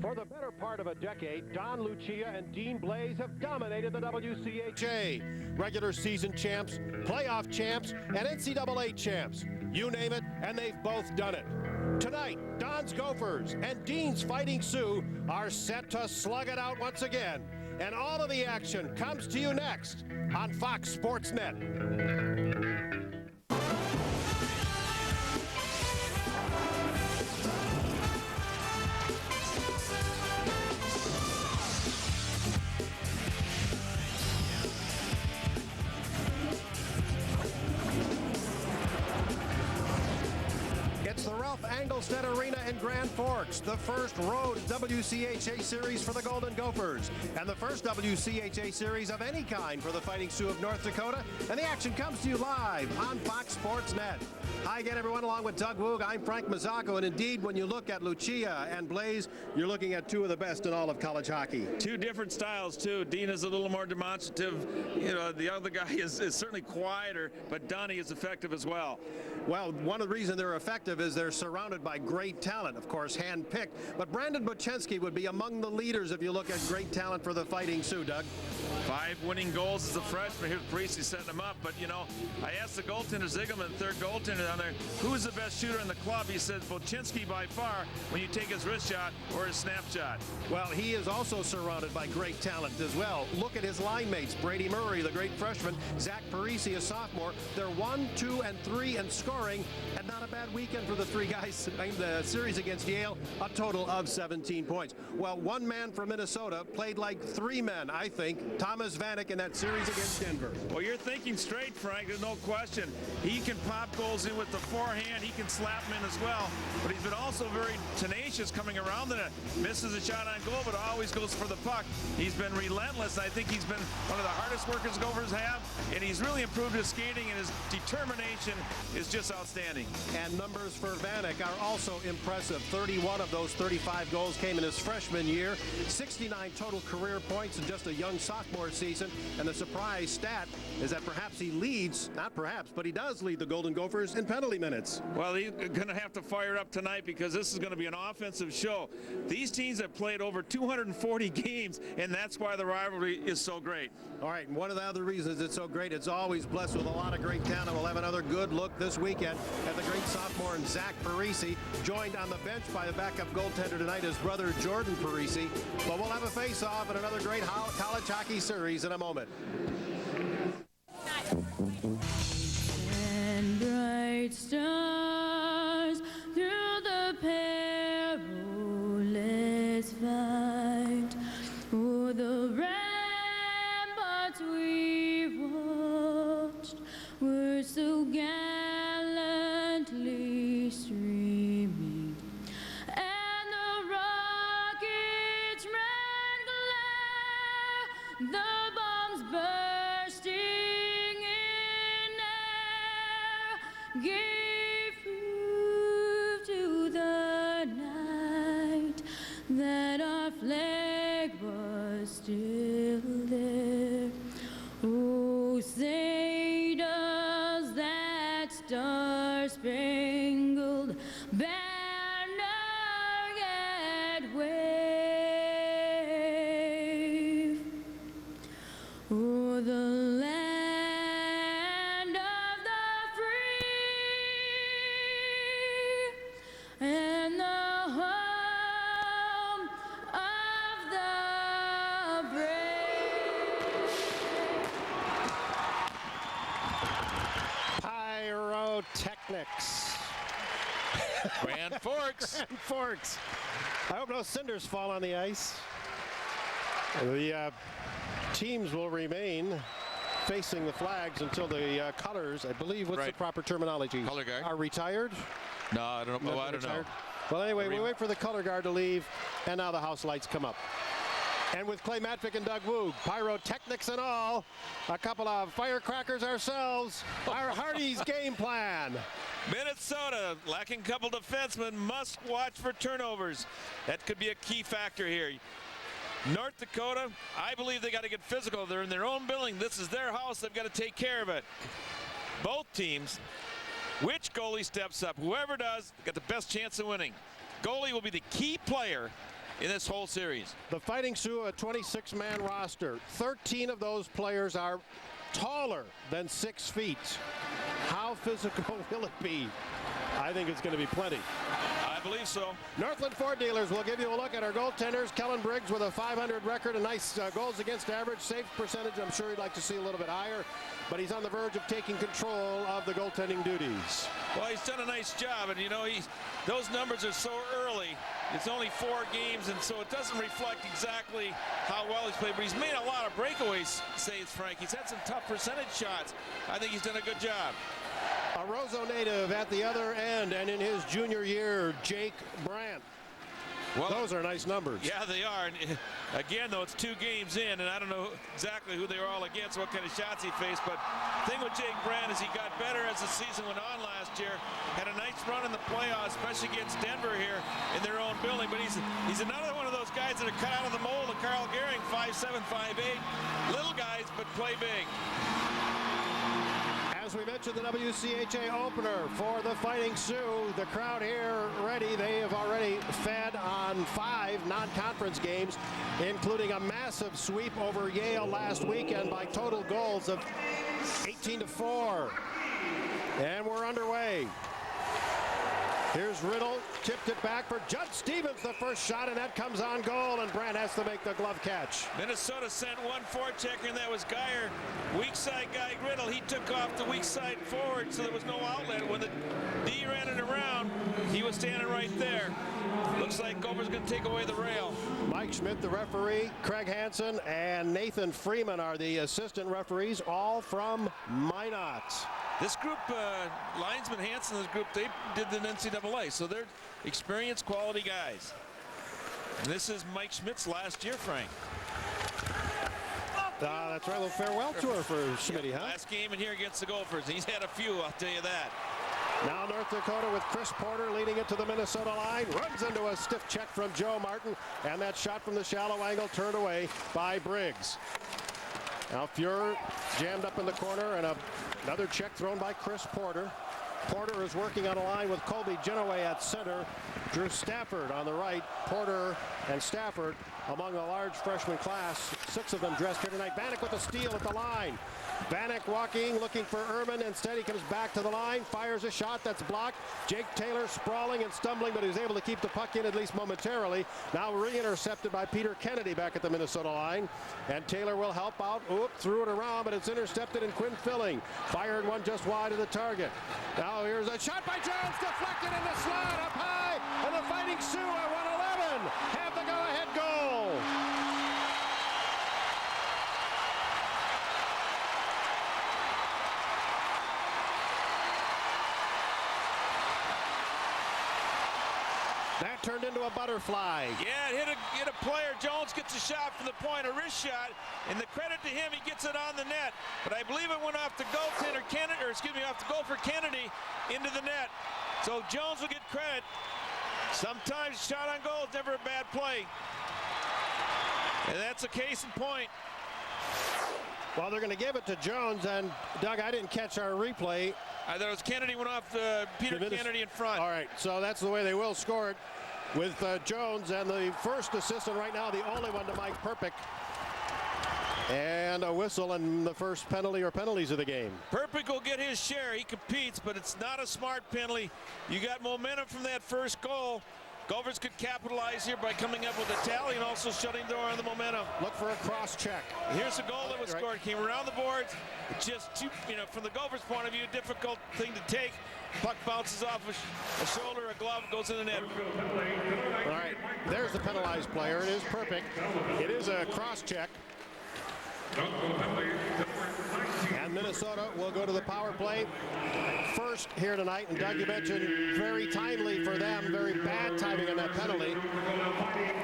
For the better part of a decade, Don Lucia and Dean Blaze have dominated the WCHA. Regular season champs, playoff champs, and NCAA champs. You name it, and they've both done it. Tonight, Don's Gophers and Dean's Fighting Sioux are set to slug it out once again. And all of the action comes to you next on Fox Sports Net. It's the Ralph Engelstad Arena in Grand Forks, the first road WCHA series for the Golden Gophers, and the first WCHA series of any kind for the Fighting Sioux of North Dakota. And the action comes to you live on Fox Sports Net. Hi again, everyone, along with Doug Woog. I'm Frank Mazzacco, and indeed, when you look at Lucia and Blaze, you're looking at two of the best in all of college hockey. Two different styles, too. Dean is a little more demonstrative. You know, the other guy is certainly quieter, but Donnie is effective as well. Well, one of the reasons they're effective is they're surrounded by great talent, of course, hand-picked. But Brandon Bochenski would be among the leaders if you look at great talent for the Fighting Sioux, Doug. 5 winning goals as a freshman. Here's Parisi setting him up. But, you know, I asked the goaltender, Zigelman, third goaltender down there, who's the best shooter in the club? He says Bochenski by far when you take his wrist shot or his snap shot. Well, he is also surrounded by great talent as well. Look at his line mates. Brady Murray, the great freshman. Zach Parisi, a sophomore. They're 1, 2, and 3 in scoring. And not a bad weekend for the three guys in the series against Yale. A total of 17 points. Well, one man from Minnesota played like 3 men, I think. Thomas Vanek in that series against Denver. Well, you're thinking straight, Frank. There's no question. He can pop goals in with the forehand. He can slap them in as well. But he's been also very tenacious coming around the net. Misses a shot on goal, but always goes for the puck. He's been relentless. I think he's been one of the hardest workers Gophers have, and he's really improved his skating, and his determination is just outstanding. And numbers for Vanek are also impressive. 31 of those 35 goals came in his freshman year. 69 total career points in just a young sophomore season. And the surprise stat is that perhaps he leads, not perhaps, but he does lead the Golden Gophers in penalty minutes. Well, he's going to have to fire up tonight because this is going to be an offensive show. These teams have played over 240 games, and that's why the rivalry is so great. All right, and one of the other reasons it's so great, it's always blessed with a lot of great talent. We'll have another good look this weekend at the great sophomore and Zach Parisi, joined on the bench by the backup goaltender tonight, his brother Jordan Parisi. But we'll have a face-off in another great college hockey series in a moment. And bright stars through the perilous fight, o'er the ramparts we watched were so gallantly streaming, and the rockets ran glare, the bombs bursting in air gave proof to the night that our flag was still there. Oh, say does that star-spangled banner yet wave o'er the land of the free and the home of the brave? Pyrotechnics. Grand Forks. Grand Forks. I hope no cinders fall on the ice. The teams will remain facing the flags until the colors, I believe, what's the proper terminology? Color guard. Are retired? No, I don't know. I don't know. Well, anyway, we wait for the color guard to leave, and now the house lights come up. And with Clay Matvick and Doug Woog, pyrotechnics and all, a couple of firecrackers ourselves, our Hardy's game plan. Minnesota, lacking a couple defensemen, must watch for turnovers. That could be a key factor here. North Dakota, I believe they got to get physical. They're in their own building. This is their house. They've got to take care of it. Both teams, which goalie steps up? Whoever does, got the best chance of winning. Goalie will be the key player in this whole series. The Fighting Sioux, a 26-man roster. 13 of those players are taller than 6 feet. How physical will it be? I think it's going to be plenty. I believe so. Northland Ford Dealers will give you a look at our goaltenders. Kellen Briggs with a .500 record, a nice goals against average, save percentage. I'm sure he'd like to see a little bit higher, but he's on the verge of taking control of the goaltending duties. Well, he's done a nice job, and you know, those numbers are so early. It's only 4 games, and so it doesn't reflect exactly how well he's played, but he's made a lot of breakaways, saves Frank. He's had some tough percentage shots. I think he's done a good job. A Roseau native at the other end, and in his junior year, Jake Brandt. Well, those are nice numbers. Yeah, they are. And again, though, it's 2 games in, and I don't know exactly who they were all against, what kind of shots he faced. But the thing with Jake Brandt is he got better as the season went on last year. Had a nice run in the playoffs, especially against Denver here in their own building. But he's another one of those guys that are cut out of the mold of Carl Gehring, 5'7", 5'8". Little guys, but play big. As we mentioned, the WCHA opener for the Fighting Sioux. The crowd here ready. They have already fed on 5 non-conference games, including a massive sweep over Yale last weekend by total goals of 18-4. And we're underway. Here's Riddle, tipped it back for Judd Stevens, the first shot, and that comes on goal, and Brandt has to make the glove catch. Minnesota sent one forechecker, and that was Geyer. Weak side guy Riddle, he took off the weak side forward, so there was no outlet. When the D ran it around, he was standing right there. Looks like Gofer's going to take away the rail. Mike Schmidt, the referee, Craig Hansen, and Nathan Freeman are the assistant referees, all from Minot. This group, linesman Hansen, this group, they did the NCAA, so they're experienced, quality guys. And this is Mike Schmidt's last year, Frank. That's right, a little farewell tour for Schmidt, huh? Last game in here against the Gophers. He's had a few, I'll tell you that. Now North Dakota with Chris Porter leading it to the Minnesota line. Runs into a stiff check from Joe Martin, and that shot from the shallow angle turned away by Briggs. Now Fuhrer jammed up in the corner, and another check thrown by Chris Porter. Porter is working on a line with Colby Genoway at center. Drew Stafford on the right. Porter and Stafford among the large freshman class. 6 of them dressed here tonight. Vanek with a steal at the line. Vanek walking, looking for Ehrman. Instead, he comes back to the line, fires a shot that's blocked. Jake Taylor sprawling and stumbling, but he's able to keep the puck in at least momentarily. Now re-intercepted by Peter Kennedy back at the Minnesota line. And Taylor will help out. Oop, threw it around, but it's intercepted, and Quinn Filling fired one just wide of the target. Now here's a shot by Jones, deflected in the slot up high, and the Fighting Sioux at 111 have the go-ahead goal. That turned into a butterfly. Yeah, it hit a player. Jones gets a shot from the point, a wrist shot, and the credit to him, he gets it on the net. But I believe it went off the goaltender Kennedy, or excuse me, off the Gofer Kennedy into the net. So Jones will get credit. Sometimes shot on goal is never a bad play. And that's a case in point. Well, they're going to give it to Jones, and Doug, I didn't catch our replay. I thought it was Kennedy went off Peter Kennedy in front. All right, so that's the way they will score it with Jones, and the first assistant right now, the only one to Mike Perpick. And a whistle and the first penalty or penalties of the game. Perpick will get his share. He competes, but it's not a smart penalty. You got momentum from that first goal. Gophers could capitalize here by coming up with a tally and also shutting the door on the momentum. Look for a cross check. Here's a goal that was scored. Came around the boards. Just too, from the Gophers' point of view, difficult thing to take. Puck bounces off a shoulder, a glove, goes in the net. All right, there's the penalized player. It is Perpick. It is a cross check. And Minnesota will go to the power play first here tonight. And Doug, you mentioned very timely for them, very bad timing on that penalty.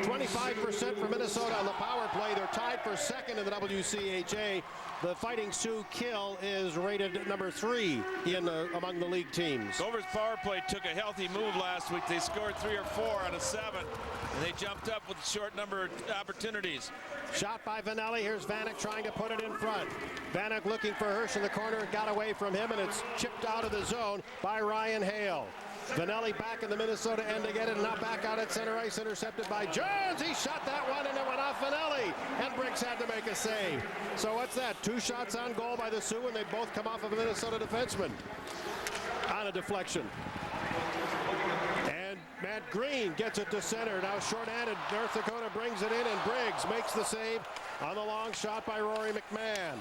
25% for Minnesota on the power play. They're tied for second in the WCHA. The Fighting Sioux kill is rated number 3 among the league teams. Gophers power play took a healthy move last week. They scored 3 or 4 out of 7, and they jumped up with a short number of opportunities. Shot by Vanelli. Here's Vanek trying to put it in front. Vanek looking for Hirsch in the corner. It got away from him, and it's chipped out of the zone by Ryan Hale. Vanelli back in the Minnesota end to get it, and now back out at center ice, intercepted by Jones. He shot that one, and it went off Vanelli, and Briggs had to make a save. So what's that? 2 shots on goal by the Sioux, and they both come off of a Minnesota defenseman on a deflection. And Matt Green gets it to center. Now short-handed, North Dakota brings it in, and Briggs makes the save on the long shot by Rory McMahon.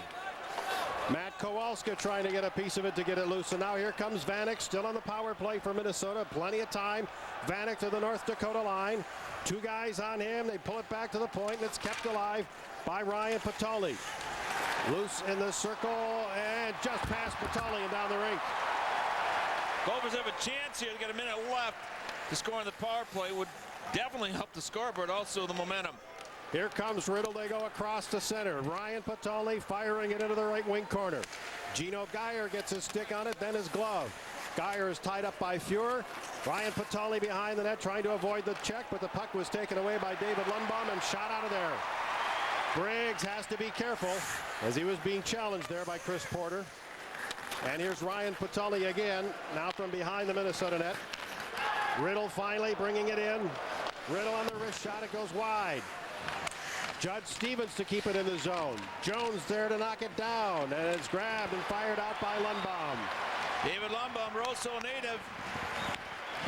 Matt Kowalska trying to get a piece of it to get it loose. And now here comes Vanek, still on the power play for Minnesota. Plenty of time. Vanek to the North Dakota line. 2 guys on him. They pull it back to the point, and it's kept alive by Ryan Potulny. Loose in the circle, and just past Potulny and down the rink. Gophers have a chance here. They got a minute left to score on the power play. Would definitely help the scoreboard, also the momentum. Here comes Riddle. They go across to center. Ryan Potulny firing it into the right wing corner. Gino Geyer gets his stick on it, then his glove. Geyer is tied up by Fuhrer. Ryan Potulny behind the net trying to avoid the check, but the puck was taken away by David Lundbaum and shot out of there. Briggs has to be careful as he was being challenged there by Chris Porter. And here's Ryan Potulny again, now from behind the Minnesota net. Riddle finally bringing it in. Riddle on the wrist shot, it goes wide. Judge Stevens to keep it in the zone. Jones there to knock it down, and it's grabbed and fired out by Lundbaum. David Lundbaum, Rosso native,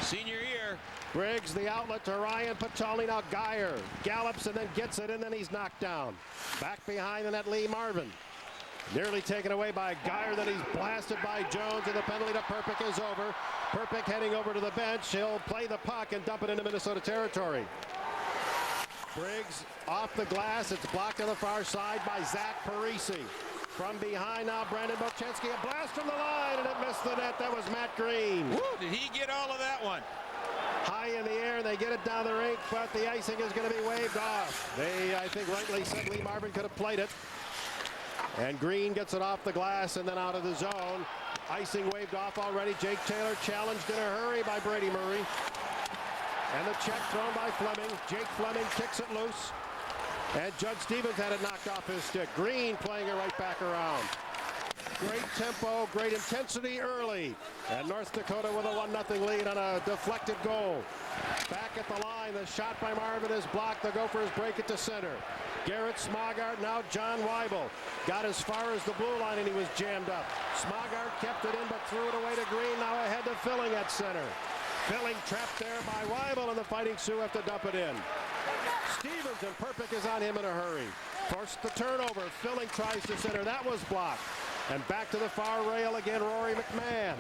senior year. Briggs the outlet to Ryan Potulny. Now Geyer gallops and then gets it, and then he's knocked down. Back behind the net, Lee Marvin. Nearly taken away by Geyer, then he's blasted by Jones, and the penalty to Perpick is over. Perpick heading over to the bench. He'll play the puck and dump it into Minnesota territory. Briggs off the glass. It's blocked on the far side by Zach Parisi. From behind now, Brandon Bochenski. A blast from the line, and it missed the net. That was Matt Green. Woo, did he get all of that one? High in the air, and they get it down the rink, but the icing is going to be waved off. They, I think, rightly said Lee Marvin could have played it. And Green gets it off the glass and then out of the zone. Icing waved off already. Jake Taylor challenged in a hurry by Brady Murray. And the check thrown by Fleming. Jake Fleming kicks it loose. And Judge Stevens had it knocked off his stick. Green playing it right back around. Great tempo, great intensity early. And North Dakota with a 1-0 lead on a deflected goal. Back at the line, the shot by Marvin is blocked. The Gophers break it to center. Garrett Smogart, now John Weibel. Got as far as the blue line, and he was jammed up. Smogart kept it in, but threw it away to Green. Now ahead to Filling at center. Filling trapped there by Weibel, and the Fighting Sioux have to dump it in. Stevens, and Perpick is on him in a hurry. Forced the turnover. Filling tries to center. That was blocked. And back to the far rail again, Rory McMahon.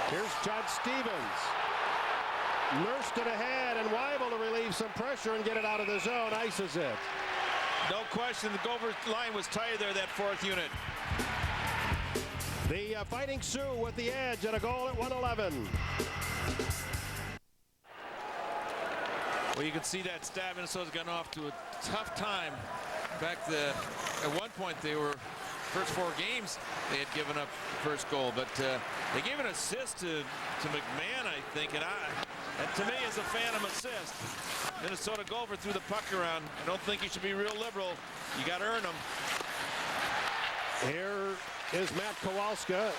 Here's Judge Stevens. Nursed it ahead, and Weibel to relieve some pressure and get it out of the zone. Ices it. No question, the Gophers line was tight there, that 4th unit. The Fighting Sioux with the edge and a goal at 1:11. Well, you can see that stab. Minnesota's gotten off to a tough time. Back at one point, they were first 4 games they had given up first goal, but they gave an assist to McMahon, I think, and to me, as a fan, I'm assist. Minnesota Gopher threw the puck around. I don't think you should be real liberal. You got to earn them. Here is Matt Kowalska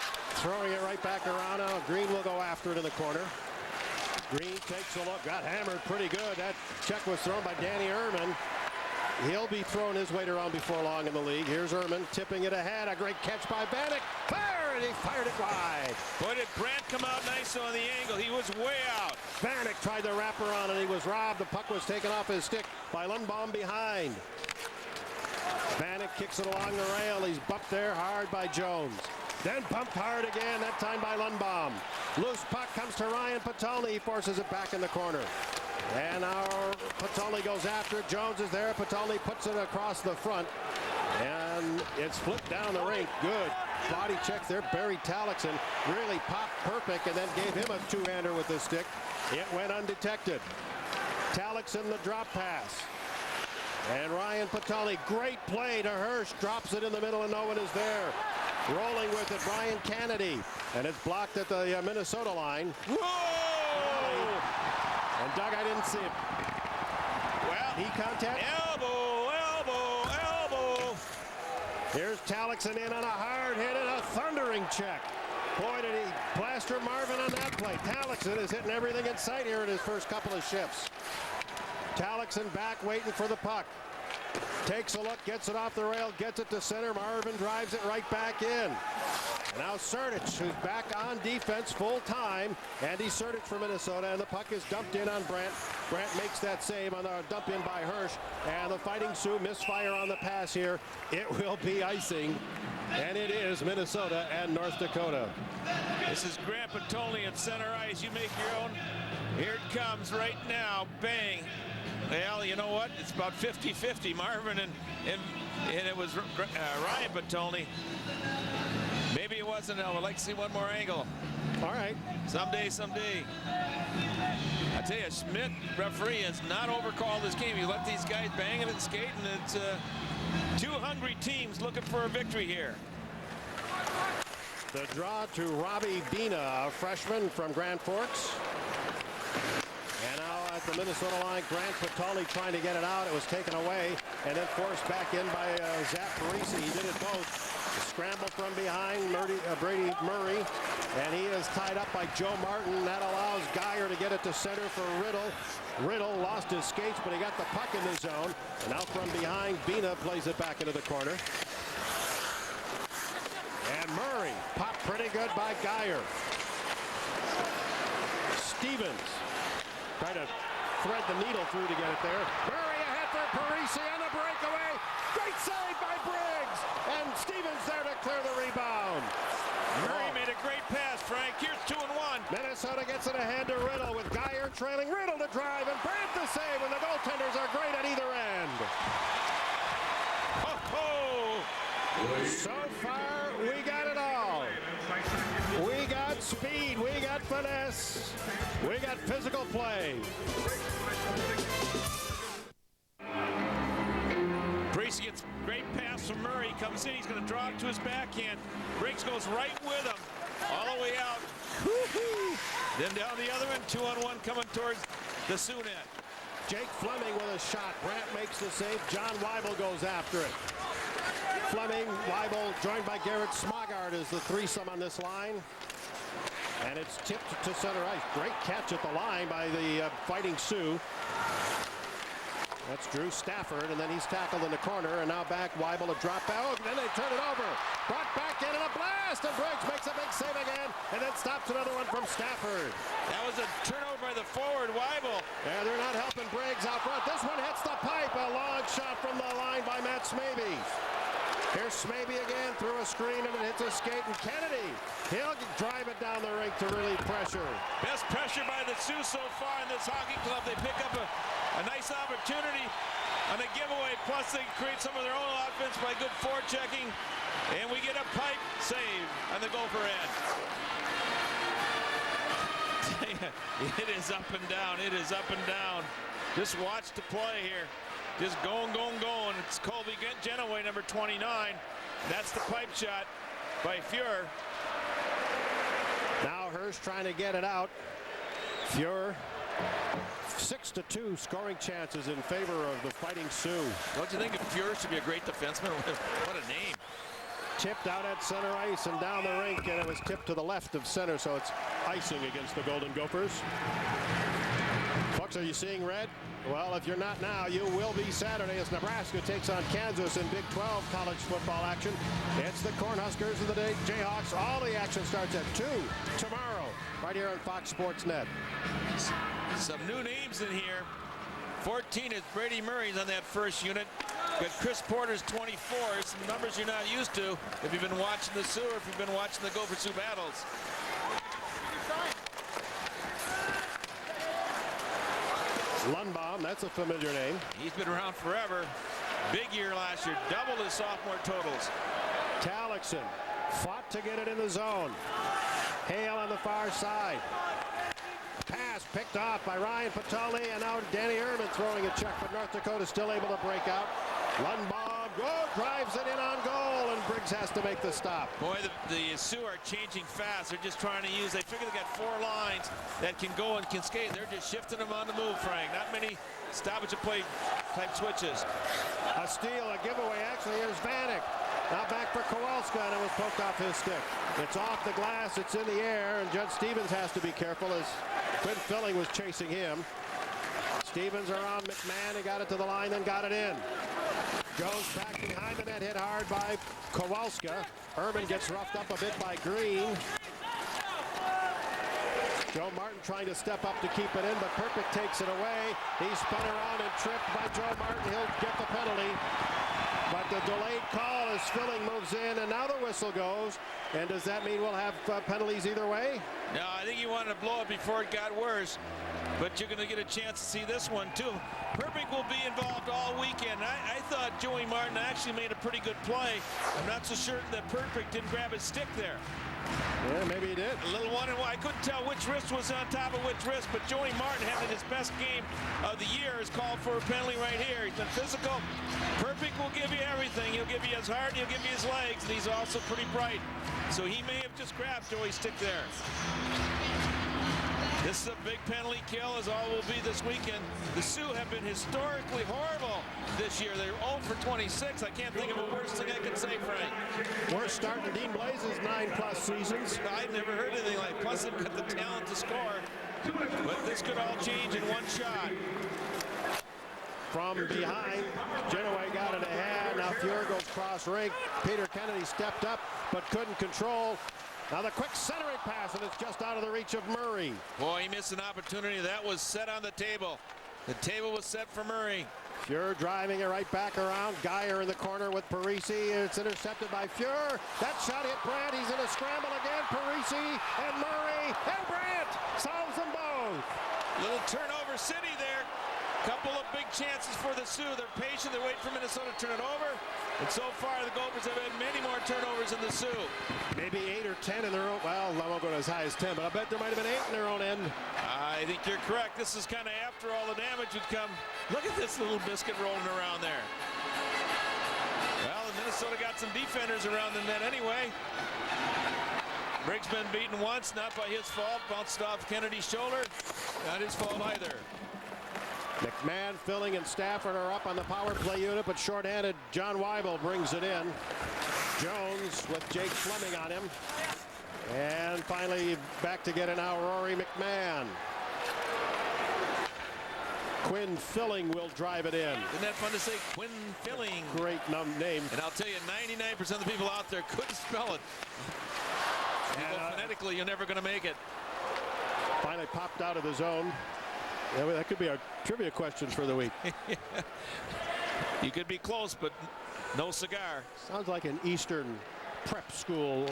throwing it right back around. Now Green will go after it in the corner. Green takes a look, got hammered pretty good. That check was thrown by Danny Ehrman. He'll be throwing his weight around before long in the league. Here's Ehrman tipping it ahead. A great catch by Vanek. Fire, and he fired it wide. Boy, did Brandt come out nice on the angle. He was way out. Vanek tried to wrap around, and he was robbed. The puck was taken off his stick by Lundbaum behind. Vanek kicks it along the rail. He's bumped there hard by Jones. Then pumped hard again, that time by Lundbaum. Loose puck comes to Ryan Potulny. He forces it back in the corner. And now Potulny goes after it. Jones is there. Potulny puts it across the front. And it's flipped down the rink. Good body check there. Barry Talixon really popped Perpick and then gave him a two-hander with the stick. It went undetected. Talixon the drop pass. And Ryan Potulny, great play to Hirsch. Drops it in the middle and no one is there. Rolling with it, Brian Kennedy. And it's blocked at the Minnesota line. Whoa! And Doug, I didn't see it. Well, knee contact. Elbow, elbow, elbow. Here's Talixon in on a hard hit and a thundering check. Boy, did he plaster Marvin on that play. Talixon is hitting everything in sight here in his first couple of shifts. Talixon back waiting for the puck. Takes a look, gets it off the rail, gets it to center. Marvin drives it right back in. And now Sertic, who's back on defense full time. Andy Sertic for Minnesota, and the puck is dumped in on Brandt. Brandt makes that save on the dump in by Hirsch. And the Fighting Sioux misfire on the pass here. It will be icing. And it is Minnesota and North Dakota. This is Grant Potulny at center ice. You make your own. Here it comes right now. Bang. Well, you know what? It's about 50-50. Marvin and it was Ryan Potulny. Maybe it wasn't. I would like to see one more angle. All right. Someday. I tell you, Schmidt, referee, has not overcalled this game. He let these guys banging and skating. It's two hungry teams looking for a victory here. The draw to Robbie Bina, a freshman from Grand Forks. And now at the Minnesota line, Grant Potulny trying to get it out. It was taken away and then forced back in by Zach Parisi. He did it both. A scramble from behind Brady Murray, and he is tied up by Joe Martin. That allows Geyer to get it to center for Riddle. Riddle lost his skates, but he got the puck in the zone. And now from behind, Bina plays it back into the corner. And Murray popped pretty good by Geyer. Stevens tried to thread the needle through to get it there. Murray ahead for Parisi on the breakaway. Great save by Briggs. And Stevens there to clear the rebound. Murray made a great pass, Frank. Here's 2-1. Minnesota gets it ahead to Riddle with Geyer trailing. Riddle to drive and Brandt to save, and the goaltenders are great at either end. Ho-ho! So far, we got it all. We got speed, we got finesse, we got physical play. Parisi gets great pass from Murray. Comes in, he's going to draw it to his backhand. Briggs goes right with him, all the way out. Then down the other end, 2-on-1 coming towards the Sioux net. Jake Fleming with a shot. Brandt makes the save. John Weibel goes after it. Fleming, Weibel, joined by Garrett Smogard is the threesome on this line. And it's tipped to center ice. Great catch at the line by the Fighting Sioux. That's Drew Stafford, and then he's tackled in the corner, and now back Weibel, a drop back. Oh, then they turn it over. Brought back in, and a blast, and Briggs makes a big save again, and then stops another one from Stafford. That was a turnover by the forward, Weibel. Yeah, they're not helping Briggs out front. This one hits the pipe. A long shot from the line by Matt Smaby. Here's Smaby again through a screen, and it hits a skate, and Kennedy, he'll drive it down the rink to relieve pressure. Best pressure by the Sioux so far in this hockey club. They pick up a nice opportunity on a giveaway, plus they create some of their own offense by good forechecking, and we get a pipe save on the Gopher end. It is up and down. It is up and down. Just watch the play here. Just going. It's Colby Genoway, number 29. That's the pipe shot by Fuhr. Now Hirsch trying to get it out. Fuhr, 6-2 scoring chances in favor of the Fighting Sioux. Don't you think Fuhr should be a great defenseman? What a name. Tipped out at center ice and down the rink, and it was tipped to the left of center, so it's icing against the Golden Gophers. Folks, are you seeing red? Well, if you're not now, you will be Saturday as Nebraska takes on Kansas in Big 12 college football action. It's the Cornhuskers and the Jayhawks. All the action starts at 2 tomorrow, right here on Fox Sports Net. Some new names in here. 14 is Brady Murray's on that first unit. But Chris Porter's 24. Some numbers you're not used to if you've been watching the Sioux or if you've been watching the Gopher Sioux battles. Lundbaum, that's a familiar name. He's been around forever. Big year last year, double his sophomore totals. Talixon fought to get it in the zone. Hale on the far side. Pass picked off by Ryan Potulny, and now Danny Ehrman throwing a check, but North Dakota still able to break out. Lundbaum drives it in on goal, and Briggs has to make the stop. Boy, the Sioux are changing fast. They're just trying to use, they figure they got 4 lines that can go and can skate. They're just shifting them on the move, Frank. Not many stoppage of play type switches. A steal, a giveaway. Actually, here's Vanek. Now back for Kowalska, and it was poked off his stick. It's off the glass, it's in the air, and Judd Stevens has to be careful as Quinn Filling was chasing him. Stevens around McMahon, he got it to the line, then got it in. Jones back behind the net, hit hard by Kowalska. Urban gets roughed up a bit by Green. Joe Martin trying to step up to keep it in, but Perpick takes it away. He's spun around and tripped by Joe Martin. He'll get the penalty. But the delayed call as Filling moves in, and now the whistle goes. And does that mean we'll have penalties either way? No, I think he wanted to blow it before it got worse. But you're going to get a chance to see this one, too. Perpick will be involved all weekend. I thought Joey Martin actually made a pretty good play. I'm not so certain that Perpick didn't grab his stick there. Yeah, maybe he did. A little one and one. I couldn't tell which wrist was on top of which wrist, but Joey Martin having his best game of the year is called for a penalty right here. He's been physical. Perpick will give you everything. He'll give you his heart, he'll give you his legs, and he's also pretty bright. So he may have just grabbed Joey's stick there. This is a big penalty kill, as all will be this weekend. The Sioux have been historically horrible this year. They're 0 for 26. I can't think of a worse thing I can say, Frank. Worst start in Dean Blaze's 9+ seasons. I've never heard anything like. Plus, they've got the talent to score. But this could all change in one shot. From behind, Genoway got it ahead. Now Fuhr goes cross rink. Peter Kennedy stepped up, but couldn't control. Now the quick centering pass, and it's just out of the reach of Murray. Boy, he missed an opportunity. That was set on the table. The table was set for Murray. Fuhr driving it right back around. Geyer in the corner with Parisi. It's intercepted by Fuhr. That shot hit Brandt. He's in a scramble again. Parisi and Murray and Brandt solves them both. Little turnover city there. Couple of big chances for the Sioux. They're patient. They wait for Minnesota to turn it over. And so far, the Gophers have had many more turnovers than the Sioux. Maybe 8 or 10 in their own. Well, I won't go as high as 10, but I bet there might have been 8 in their own end. I think you're correct. This is kind of after all the damage would come. Look at this little biscuit rolling around there. Well, Minnesota got some defenders around the net anyway. Briggs been beaten once, not by his fault. Bounced off Kennedy's shoulder. Not his fault either. McMahon, Filling, and Stafford are up on the power play unit, but shorthanded John Weibel brings it in. Jones with Jake Fleming on him. And finally back to get it now, Rory McMahon. Quinn Filling will drive it in. Isn't that fun to say? Quinn Filling. Great name. And I'll tell you, 99% of the people out there couldn't spell it. Phonetically, you're never going to make it. Finally popped out of the zone. Yeah, well, that could be our trivia question for the week. You could be close, but no cigar. Sounds like an Eastern prep school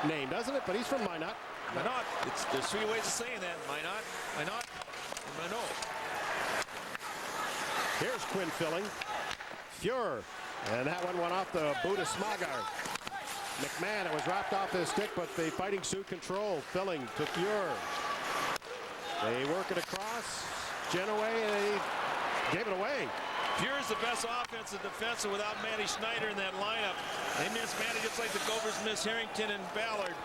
name, doesn't it? But he's from Minot. Minot. There's 3 ways of saying that. Minot, Minot, and Minot. Here's Quinn Filling. Fuhr. And that one went off the boot of Smagar. McMahon, it was wrapped off his stick, but the Fighting Sioux control. Filling to Fuhr. They work it across. Genoway, and they gave it away. Fuhr is the best offensive defensive without Matty Schneider in that lineup. They miss Matty just like the Gophers miss Harrington and Ballard.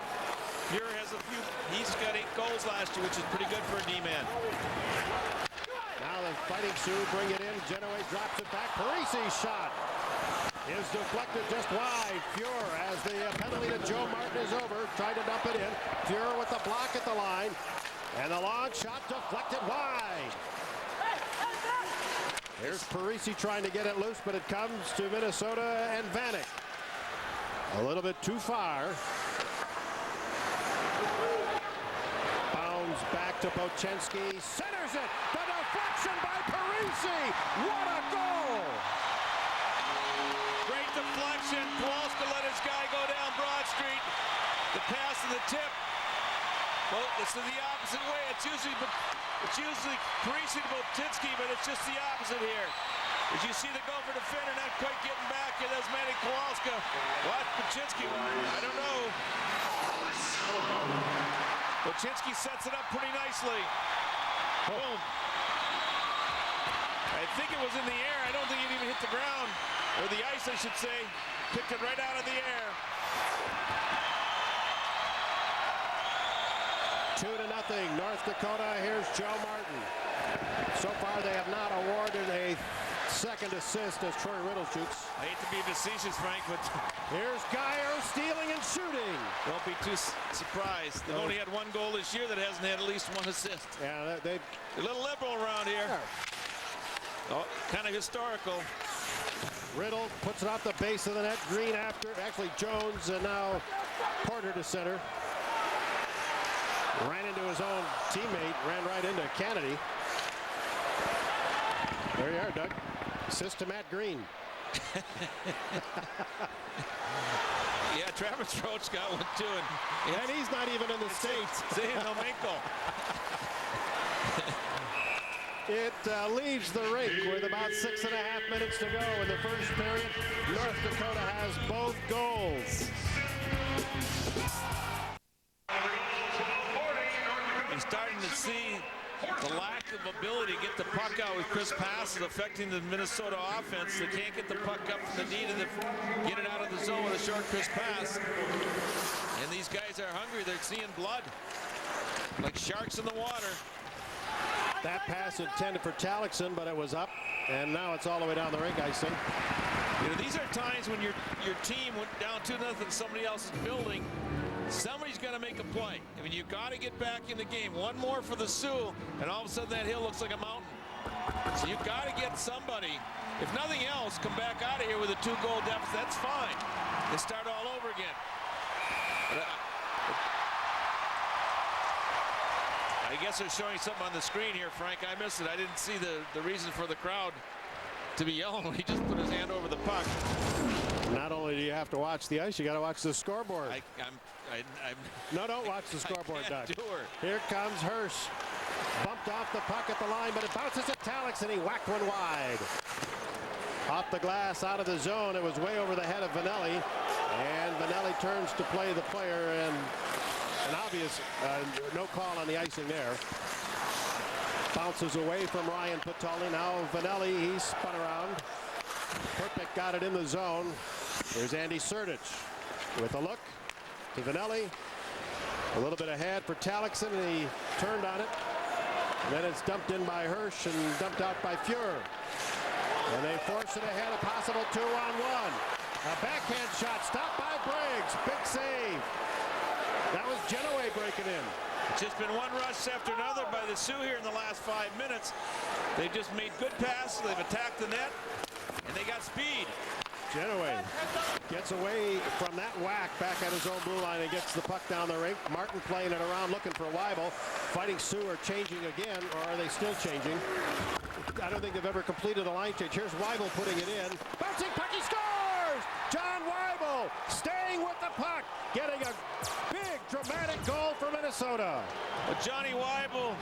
Fuhr has a few. He's got 8 goals last year, which is pretty good for a D-man. Now the Fighting Sioux bring it in. Genoway drops it back. Parisi's shot is deflected just wide. Fuhr, as the penalty to Joe Martin is over, tried to dump it in. Fuhr with the block at the line. And the long shot deflected wide. Here's Parisi trying to get it loose, but it comes to Minnesota and Vanek. A little bit too far. Bounds back to Bochenski. Centers it. The deflection by Parisi. What a goal! Great deflection. Kowalska let his guy go down Broad Street. The pass and the tip. Well, it's the opposite way. It's usually Parisi to Potulny, but it's just the opposite here. As you see the Gopher defender not quite getting back, and that's Manny Kowalska. Watch Bochenski. I don't know. Bochenski sets it up pretty nicely. Boom. I think it was in the air. I don't think it even hit the ground. Or the ice, I should say. Picked it right out of the air. 2-0, North Dakota. Here's Joe Martin. So far, they have not awarded a second assist as Troy Riddle shoots. I hate to be facetious, Frank, but Here's Geyer stealing and shooting. don't be too surprised. They've only had one goal this year that hasn't had at least one assist. Yeah, they've A little liberal around here. Oh, kind of historical. Riddle puts it off the base of the net. Green after. Actually, Jones and now Porter to center. Ran into his own teammate. Ran right into Kennedy. There you are, Doug. Assist to Matt Green. Yeah, Travis Roach got one too. And he's not even in the States. Zaynomenko. It leaves the rink with about 6.5 minutes to go in the first period. North Dakota has both goals. You're starting to see the lack of ability to get the puck out with crisp passes affecting the Minnesota offense. They can't get the puck up from the D to get it out of the zone with a short, crisp pass. And these guys are hungry. They're seeing blood like sharks in the water. That pass intended for Talixon, but it was up, and now it's all the way down the rink, I see. You know, these are times when your team went down 2-0 in somebody else's building. Somebody's got to make a play. I mean, you got to get back in the game. One more for the Sioux, and all of a sudden that hill looks like a mountain. So you got to get somebody. If nothing else, come back out of here with a 2-goal deficit. That's fine. They start all over again. I guess they're showing something on the screen here, Frank. I missed it. I didn't see the reason for the crowd to be yelling when he just put his hand over the puck. Not only do you have to watch the ice, you got to watch the scoreboard. No, don't watch the scoreboard, Doug. Do her. Here comes Hirsch. Bumped off the puck at the line, but it bounces at Talix, and he whacked one wide. Off the glass, out of the zone. It was way over the head of Vanelli. And Vanelli turns to play the player, and an obvious no call on the icing there. Bounces away from Ryan Potulny. Now Vanelli, he's spun around. Perpick got it in the zone. Here's Andy Sertich with a look to Vanelli. A little bit ahead for Talixon, and he turned on it. And then it's dumped in by Hirsch and dumped out by Fuhrer. And they force it ahead, a possible 2-on-1. A backhand shot stopped by Briggs. Big save. That was Genoway breaking in. It's just been one rush after another by the Sioux here in the last 5 minutes. They've just made good passes. They've attacked the net, and they got speed. Genoway gets away from that whack back at his own blue line and gets the puck down the rink. Martin playing it around, looking for Weibel. Fighting Sioux are changing again, or are they still changing? I don't think they've ever completed a line change. Here's Weibel putting it in. Bouncing puck, he scores! John Weibel staying with the puck, getting a big dramatic goal for Minnesota. But Johnny Weibel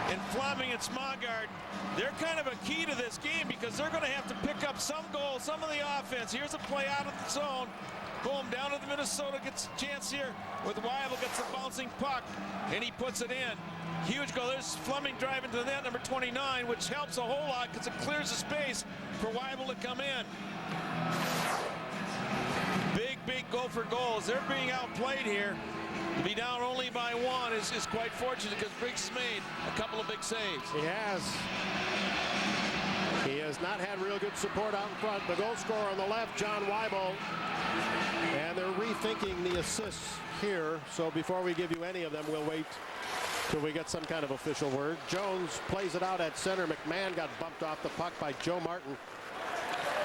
and Fleming and Smogard, they're kind of a key to this game because they're going to have to pick up some goals, some of the offense. Here's a play out of the zone. Boom, down to the Minnesota, gets a chance here with Weibel, gets the bouncing puck, and he puts it in. Huge goal. There's Fleming driving to the net, number 29, which helps a whole lot because it clears the space for Weibel to come in. Big Gopher goals. They're being outplayed here. To be down only by one is quite fortunate because Briggs made a couple of big saves. He has. He has not had real good support out in front. The goal scorer on the left, John Weibel. And they're rethinking the assists here. So before we give you any of them, we'll wait till we get some kind of official word. Jones plays it out at center. McMahon got bumped off the puck by Joe Martin.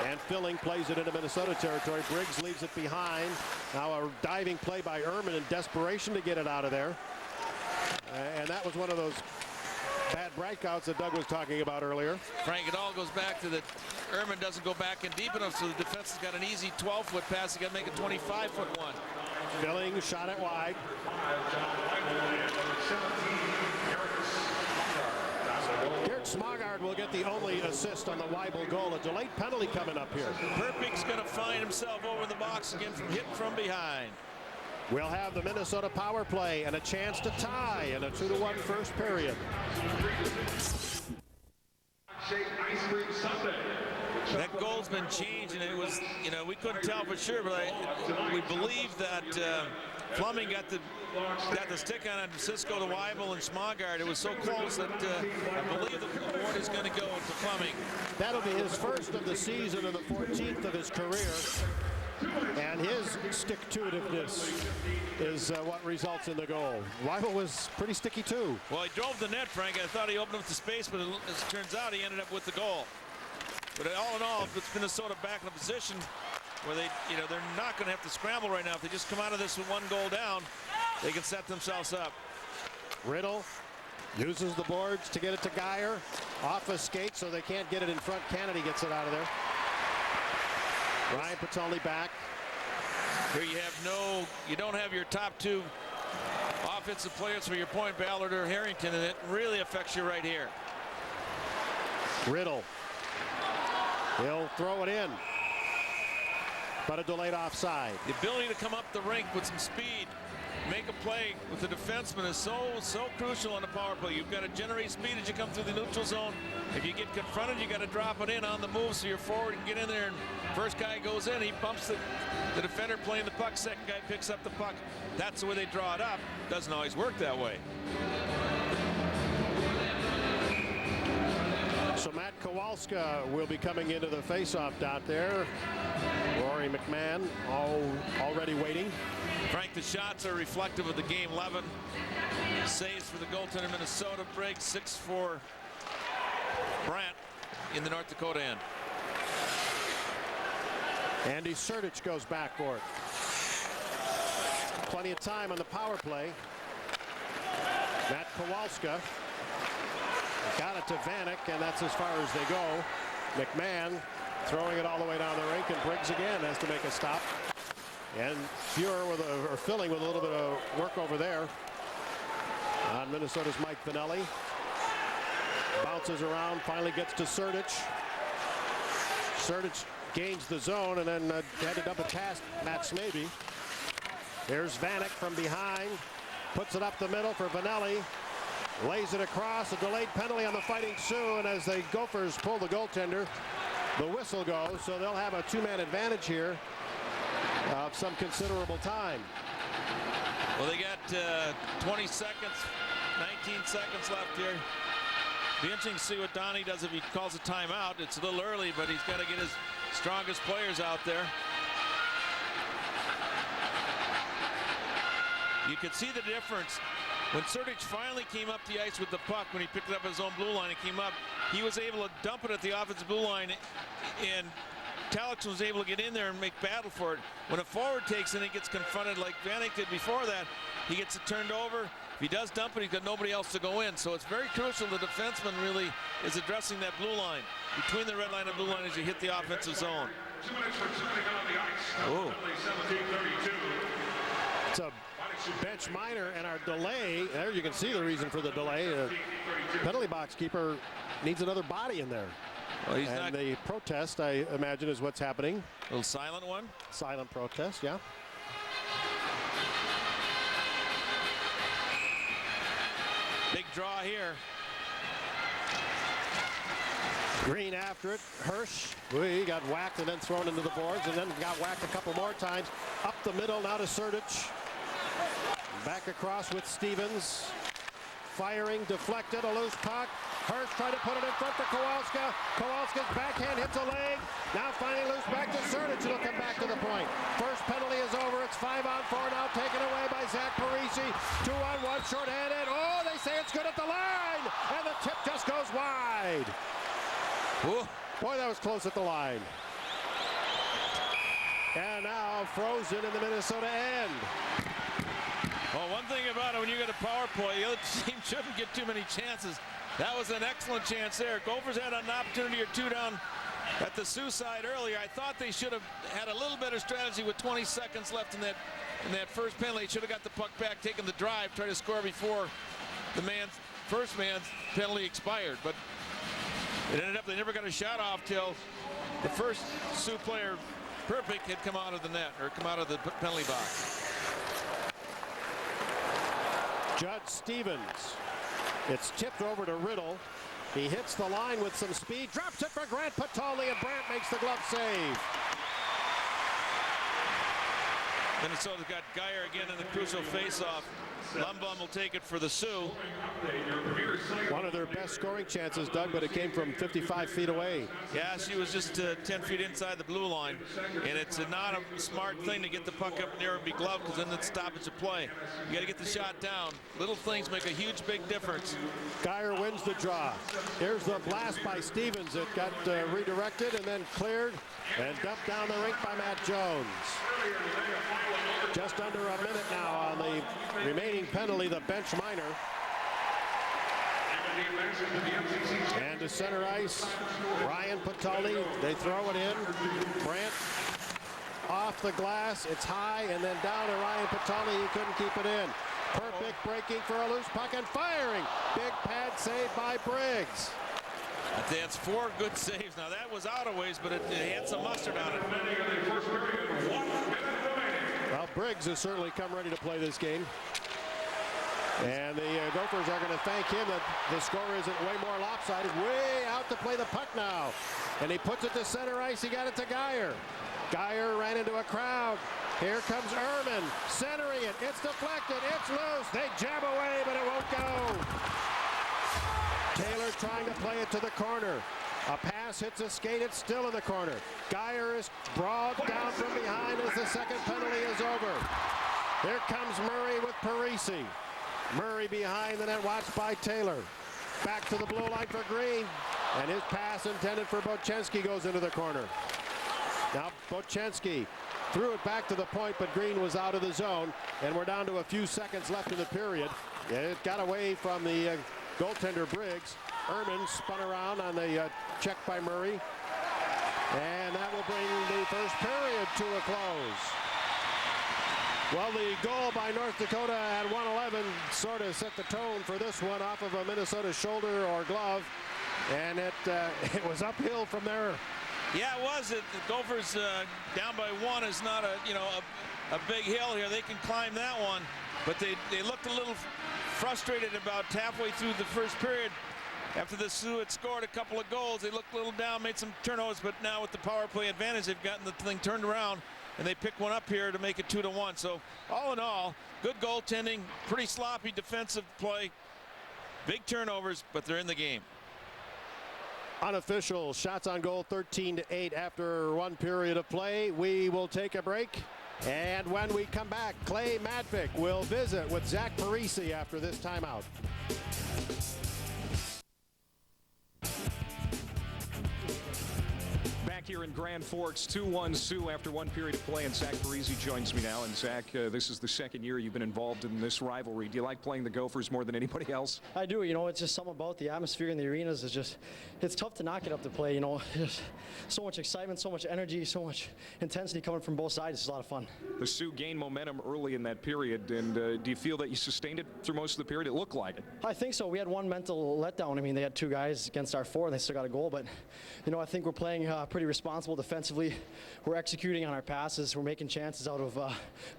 And Filling plays it into Minnesota territory. Briggs leaves it behind. Now a diving play by Ehrman in desperation to get it out of there. And that was one of those bad breakouts that Doug was talking about earlier. Frank, it all goes back to that Ehrman doesn't go back in deep enough, so the defense has got an easy 12-foot pass. You got to make a 25-foot one. Filling shot it wide. Garrett Smogard will get the only assist on the Weibel goal. A delayed penalty coming up here. Perpick's going to find himself over the box again from hitting from behind. We'll have the Minnesota power play and a chance to tie in a 2-1 first period. That goal's been changed, and it was, you know, we couldn't tell for sure, but we believe that Fleming got the stick on Cisco to Weibel and Schmagard. It was so close that I believe the award is going to go to Fleming. That'll be his first of the season and the 14th of his career. And his stick-to-itiveness is what results in the goal. Weibel was pretty sticky too. Well, he drove the net, Frank. I thought he opened up the space, but as it turns out, he ended up with the goal. But all in all, it's Minnesota back in a position where they're not going to have to scramble right now. If they just come out of this with one goal down, they can set themselves up. Riddle uses the boards to get it to Geyer. Off a skate, so they can't get it in front. Kennedy gets it out of there. Ryan Potulny back. Here you don't have your top two offensive players for your point, Ballard or Harrington, and it really affects you right here. Riddle. He'll throw it in, but a delayed offside. The ability to come up the rink with some speed, make a play with the defenseman is so crucial on the power play. You've got to generate speed as you come through the neutral zone. If you get confronted, you got to drop it in on the move so your forward can get in there. And first guy goes in, he bumps the defender playing the puck. Second guy picks up the puck. That's the way they draw it up. Doesn't always work that way. So Matt Kowalska will be coming into the faceoff out there. Rory McMahon already waiting. Frank, the shots are reflective of the game. 11 saves for the goaltender Minnesota. Break 6 for Brandt in the North Dakota end. Andy Sertich goes back for it. Plenty of time on the power play. Matt Kowalska got it to Vanek, and that's as far as they go. McMahon throwing it all the way down the rink, and Briggs again has to make a stop. And Fuhrer filling with a little bit of work over there on Minnesota's Mike Vanelli. Bounces around, finally gets to Sertich. Sertich gains the zone and then headed up a task, Matt Smaby. There's Vanek from behind, puts it up the middle for Vanelli. Lays it across, a delayed penalty on the Fighting Sioux, and as the Gophers pull the goaltender, the whistle goes, so they'll have a two-man advantage here of some considerable time. Well, they got 20 seconds, 19 seconds left here. Be interesting to see what Donnie does if he calls a timeout. It's a little early, but he's got to get his strongest players out there. You can see the difference. When Sertich finally came up the ice with the puck, when he picked it up at his own blue line and came up, he was able to dump it at the offensive blue line, and Talix was able to get in there and make battle for it. When a forward takes it, he gets confronted like Vanek did before that. He gets it turned over. If he does dump it, he's got nobody else to go in. So it's very crucial the defenseman really is addressing that blue line, between the red line and blue line as you hit the offensive zone. 2 minutes for something on the ice. Ooh. 17:32. It's a bench minor, and our delay, there you can see the reason for the delay. Penalty box keeper needs another body in there. Well, he's and not. the protest, I imagine, is what's happening. A little silent one. Silent protest, yeah. Big draw here. Green after it. Hirsch, he got whacked and then thrown into the boards, and then got whacked a couple more times. Up the middle, now to Sertich. Back across with Stevens. Firing, deflected, a loose puck. Hirsch tried to put it in front for Kowalska. Kowalska's backhand hits a leg. Now finally loose back to Sertich. It'll come back to the point. First penalty is over. It's 5-on-4 now, taken away by Zach Parisi. 2-on-1, shorthanded. Oh, they say it's good at the line. And the tip just goes wide. Ooh. Boy, that was close at the line. And now frozen in the Minnesota end. Well, one thing about it, when you get a power play, the other team shouldn't get too many chances. That was an excellent chance there. Gophers had an opportunity or two down at the Sioux side earlier. I thought they should have had a little better strategy with 20 seconds left in that first penalty. Should have got the puck back, taken the drive, tried to score before the first man's penalty expired. But it ended up they never got a shot off till the first Sioux player, Perpick, had come out of the net or come out of the penalty box. Judd Stevens. It's tipped over to Riddle. He hits the line with some speed, drops it for Grant Potulny, and Brandt makes the glove save. Minnesota's got Geyer again in the crucial face-off. Lumbum will take it for the Sioux. One of their best scoring chances, Doug, but it came from 55 feet away. Yeah, she was just 10 feet inside the blue line, and it's not a smart thing to get the puck up near and be gloved, because then it's stoppage of play. You got to get the shot down. Little things make a huge, big difference. Geyer wins the draw. Here's the blast by Stevens. It got redirected and then cleared and dumped down the rink by Matt Jones. Just under a minute now on the remaining penalty, the bench minor. And to center ice, Ryan Potulny. They throw it in. Brandt off the glass. It's high and then down to Ryan Potulny. He couldn't keep it in. Perfect breaking for a loose puck and firing. Big pad save by Briggs. That's 4 good saves. Now that was out of ways, but it had some mustard on it. Well, Briggs has certainly come ready to play this game. And the Gophers are going to thank him that the score isn't way more lopsided. Way out to play the puck now. And he puts it to center ice. He got it to Geyer. Geyer ran into a crowd. Here comes Ehrman centering it. It's deflected. It's loose. They jab away, but it won't go. Taylor trying to play it to the corner. A pass hits a skate. It's still in the corner. Geyer is brought down from behind as the second penalty is over. Here comes Murray with Parisi. Murray behind the net, watched by Taylor. Back to the blue line for Green. And his pass intended for Bochenski goes into the corner. Now Bochenski threw it back to the point, but Green was out of the zone. And we're down to a few seconds left in the period. It got away from the goaltender Briggs. Ehrman spun around on the check by Murray. And that will bring the first period to a close. Well, the goal by North Dakota at 1:11 sort of set the tone for this one off of a Minnesota shoulder or glove. And it was uphill from there. Yeah, it was. The Gophers down by 1 is not a big hill here. They can climb that one. But they looked a little frustrated about halfway through the first period. After the Sioux had scored a couple of goals, they looked a little down, made some turnovers, but now with the power play advantage, they've gotten the thing turned around, and they picked one up here to make it 2-1. So all in all, good goaltending, pretty sloppy defensive play, big turnovers, but they're in the game. Unofficial shots on goal 13-8 after one period of play. We will take a break. And when we come back, Clay Madvik will visit with Zach Parisi after this timeout. Back here in Grand Forks, 2-1 Sioux after one period of play, and Zach Parisi joins me now. And Zach, this is the second year you've been involved in this rivalry. Do you like playing the Gophers more than anybody else? I do. You know, it's just something about the atmosphere in the arenas is just, it's tough to not get up to play. You know, there's so much excitement, so much energy, so much intensity coming from both sides. It's a lot of fun. The Sioux gained momentum early in that period, and do you feel that you sustained it through most of the period? It looked like it. I think so. We had one mental letdown. I mean, they had 2 guys against our 4, and they still got a goal. But, you know, I think we're playing pretty responsible defensively. We're executing on our passes. We're making chances out of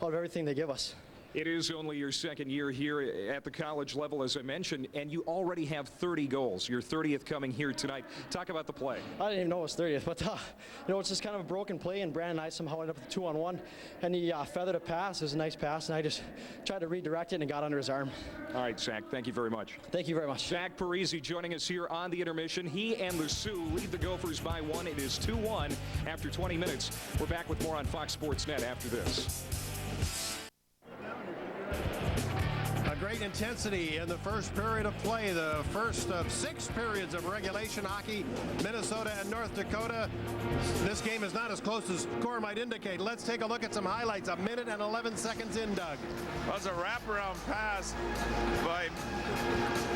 everything they give us. It is only your second year here at the college level, as I mentioned, and you already have 30 goals. Your 30th coming here tonight. Talk about the play. I didn't even know it was 30th, but you know, it's just kind of a broken play, and Brandon and I somehow ended up with 2-on-1, and he feathered a pass. It was a nice pass, and I just tried to redirect it and got under his arm. All right, Zach, thank you very much. Thank you very much. Zach Parisi joining us here on the intermission. He and the Sioux lead the Gophers by 1. It is 2-1 after 20 minutes. We're back with more on Fox Sports Net after this. Great intensity in the first period of play, the first of 6 periods of regulation hockey. Minnesota and North Dakota. This game is not as close as score might indicate. Let's take a look at some highlights. 1 minute and 11 seconds in, Doug. That was a wraparound pass by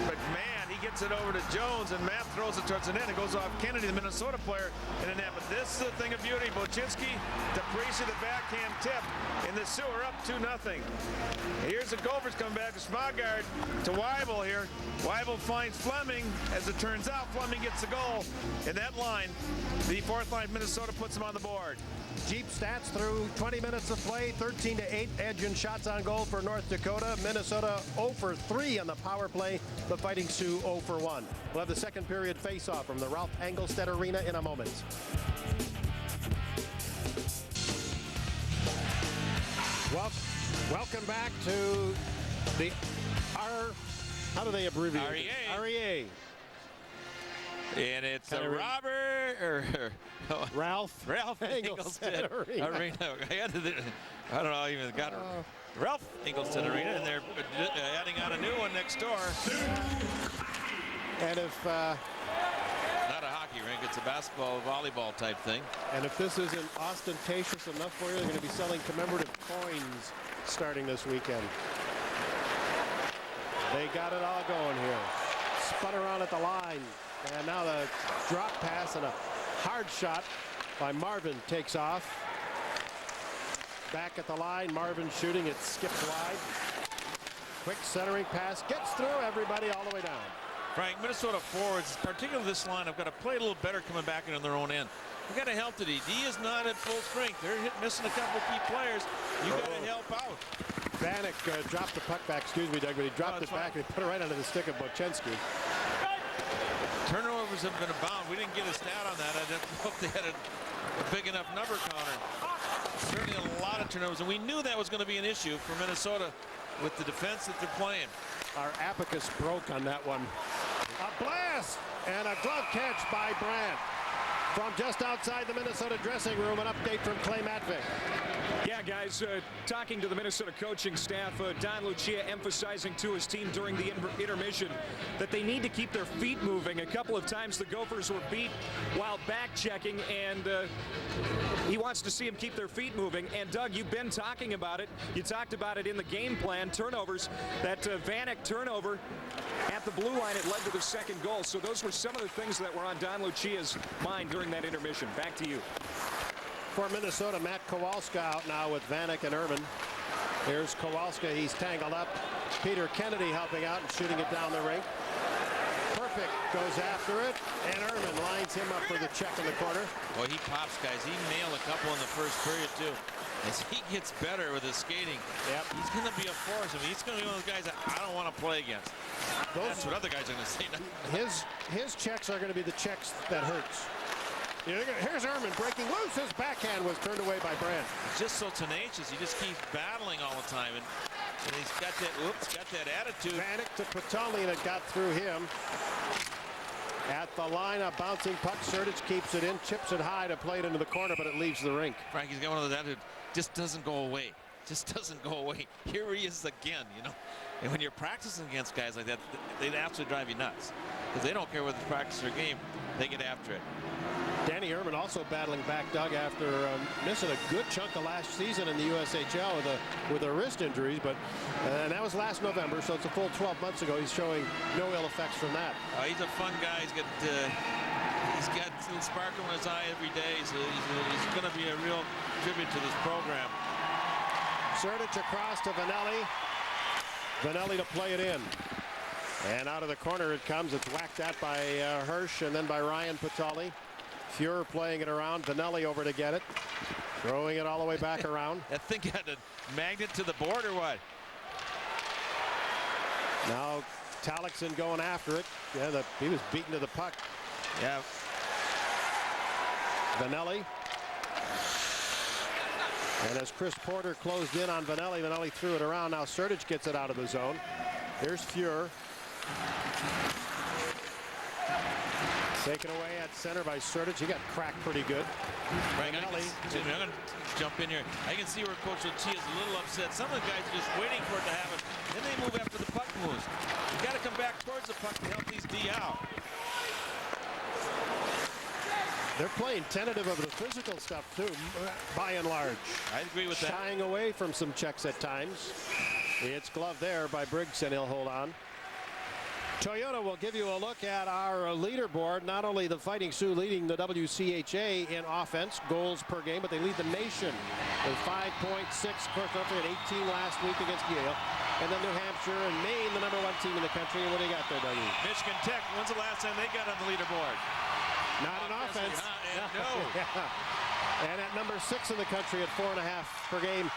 McMahon. He gets it over to Jones, and Matt throws it towards the net. It goes off Kennedy, the Minnesota player, in the net. But this is a thing of beauty. Bochenski to Parisi, the backhand tip, and the Sioux are up 2-0. Here's the Gophers coming back to Smogard to Weibel here. Weibel finds Fleming. As it turns out, Fleming gets the goal. In that line, the 4th line Minnesota puts them on the board. Jeep stats through 20 minutes of play. 13-8 edge in shots on goal for North Dakota. Minnesota 0 for 3 on the power play. The Fighting Sioux 0 for 1. We'll have the second period face-off from the Ralph Engelstad Arena in a moment. Well, welcome back to the how do they abbreviate it? REA. And it's a Ralph Engelstad Arena. I don't know, I even got Ralph Engelstad Arena, and they're adding on a new one next door. And if not a hockey rink, it's a basketball, volleyball type thing. And if this isn't ostentatious enough for you, they're going to be selling commemorative coins starting this weekend. They got it all going here. Spun around at the line. And now the drop pass and a hard shot by Marvin takes off. Back at the line, Marvin shooting, it skips wide. Quick centering pass, gets through everybody all the way down. Frank, Minnesota forwards, particularly this line, have got to play a little better coming back into their own end. You got to help the D. D is not at full strength. They're missing a couple of key players. You got to help out. Vanek dropped the puck back, excuse me, Doug, but he dropped it back and he put it right under the stick of Bochenski. Turnovers have been abound. We didn't get a stat on that. I didn't know if they had a big enough number counter. Certainly a lot of turnovers, and we knew that was going to be an issue for Minnesota with the defense that they're playing. Our abacus broke on that one. A blast and a glove catch by Brandt. From just outside the Minnesota dressing room, an update from Clay Matvick. Yeah, guys, talking to the Minnesota coaching staff, Don Lucia emphasizing to his team during the intermission that they need to keep their feet moving. A couple of times the Gophers were beat while back checking, and he wants to see them keep their feet moving. And Doug, you've been talking about it. You talked about it in the game plan, turnovers. That Vanek turnover at the blue line, it led to the second goal. So those were some of the things that were on Don Lucia's mind during that intermission. Back to you. For Minnesota, Matt Kowalska out now with Vanek and Erman. Here's Kowalska, he's tangled up. Peter Kennedy helping out and shooting it down the rink. Perfect goes after it, and Erman lines him up for the check in the corner. Well, he pops, guys. He nailed a couple in the first period, too. As he gets better with his skating, he's going to be a force. I mean, he's going to be one of those guys that I don't want to play against. That's what other guys are going to say. His checks are going to be the checks that hurts. Here's Erman breaking loose. His backhand was turned away by Brandt. He's just so tenacious. He just keeps battling all the time. And he's got that attitude. Vanek to Potulny, and it got through him. At the line, a bouncing puck. Sertic keeps it in, chips it high to play it into the corner, but it leaves the rink. Frank, he's got one of those attitudes. Just doesn't go away. Just doesn't go away. Here he is again, you know. And when you're practicing against guys like that, they absolutely drive you nuts. Because they don't care whether it's practice or game. They get after it. Danny Erman also battling back, Doug, after missing a good chunk of last season in the USHL with a wrist injuries, but and that was last November, so it's a full 12 months ago. He's showing no ill effects from that. He's a fun guy. He's got a little sparkle in his eye every day. So he's going to be a real tribute to this program. Sertic across to Vanelli. Vanelli to play it in. And out of the corner it comes. It's whacked at by Hirsch and then by Ryan Potulny. Fuhrer playing it around. Vanelli over to get it. Throwing it all the way back around. That thing had a magnet to the board or what? Now Talixon going after it. Yeah, he was beaten to the puck. Yeah. Vanelli. And as Chris Porter closed in on Vanelli, Vanelli threw it around. Now Sertic gets it out of the zone. Here's Fuhrer. Taken away at center by Sertic. He got cracked pretty good. Frank, I'm going to jump in here. I can see where Coach Lucia is a little upset. Some of the guys are just waiting for it to happen. Then they move after the puck moves. You got to come back towards the puck to help these D out. They're playing tentative of the physical stuff too, by and large. I agree with that. Shying away from some checks at times. It's gloved there by Briggs, and he'll hold on. Toyota will give you a look at our leaderboard. Not only the Fighting Sioux leading the WCHA in offense, goals per game, but they lead the nation with 5.6. Of course, don't forget 18 last week against Yale. And then New Hampshire and Maine, the #1 team in the country. And what do you got there, Dougie? Michigan Tech, when's the last time they got on the leaderboard? Not in offense. No. Yeah. And at #6 in the country at 4.5 per game.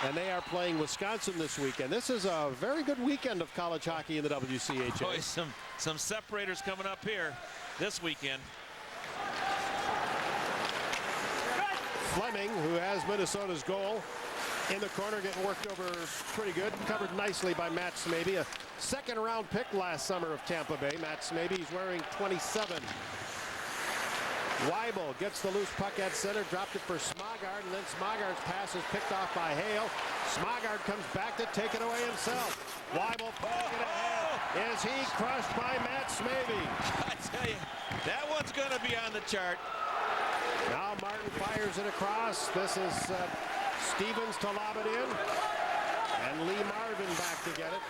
And they are playing Wisconsin this weekend. This is a very good weekend of college hockey in the WCHA. Boy, some separators coming up here this weekend. Fleming, who has Minnesota's goal, In the corner, getting worked over pretty good. Covered nicely by Matt Smaby. A second-round pick last summer of Tampa Bay. Matt Smaby, he's wearing 27. Weibel gets the loose puck at center, dropped it for Smogard, and then Smogard's pass is picked off by Hale. Smogard comes back to take it away himself. Weibel pulling it ahead. Is he crushed by Matt Smaby? I tell you, that one's going to be on the chart. Now Martin fires it across. This is Stevens to lob it in. And Lee Marvin back to get it.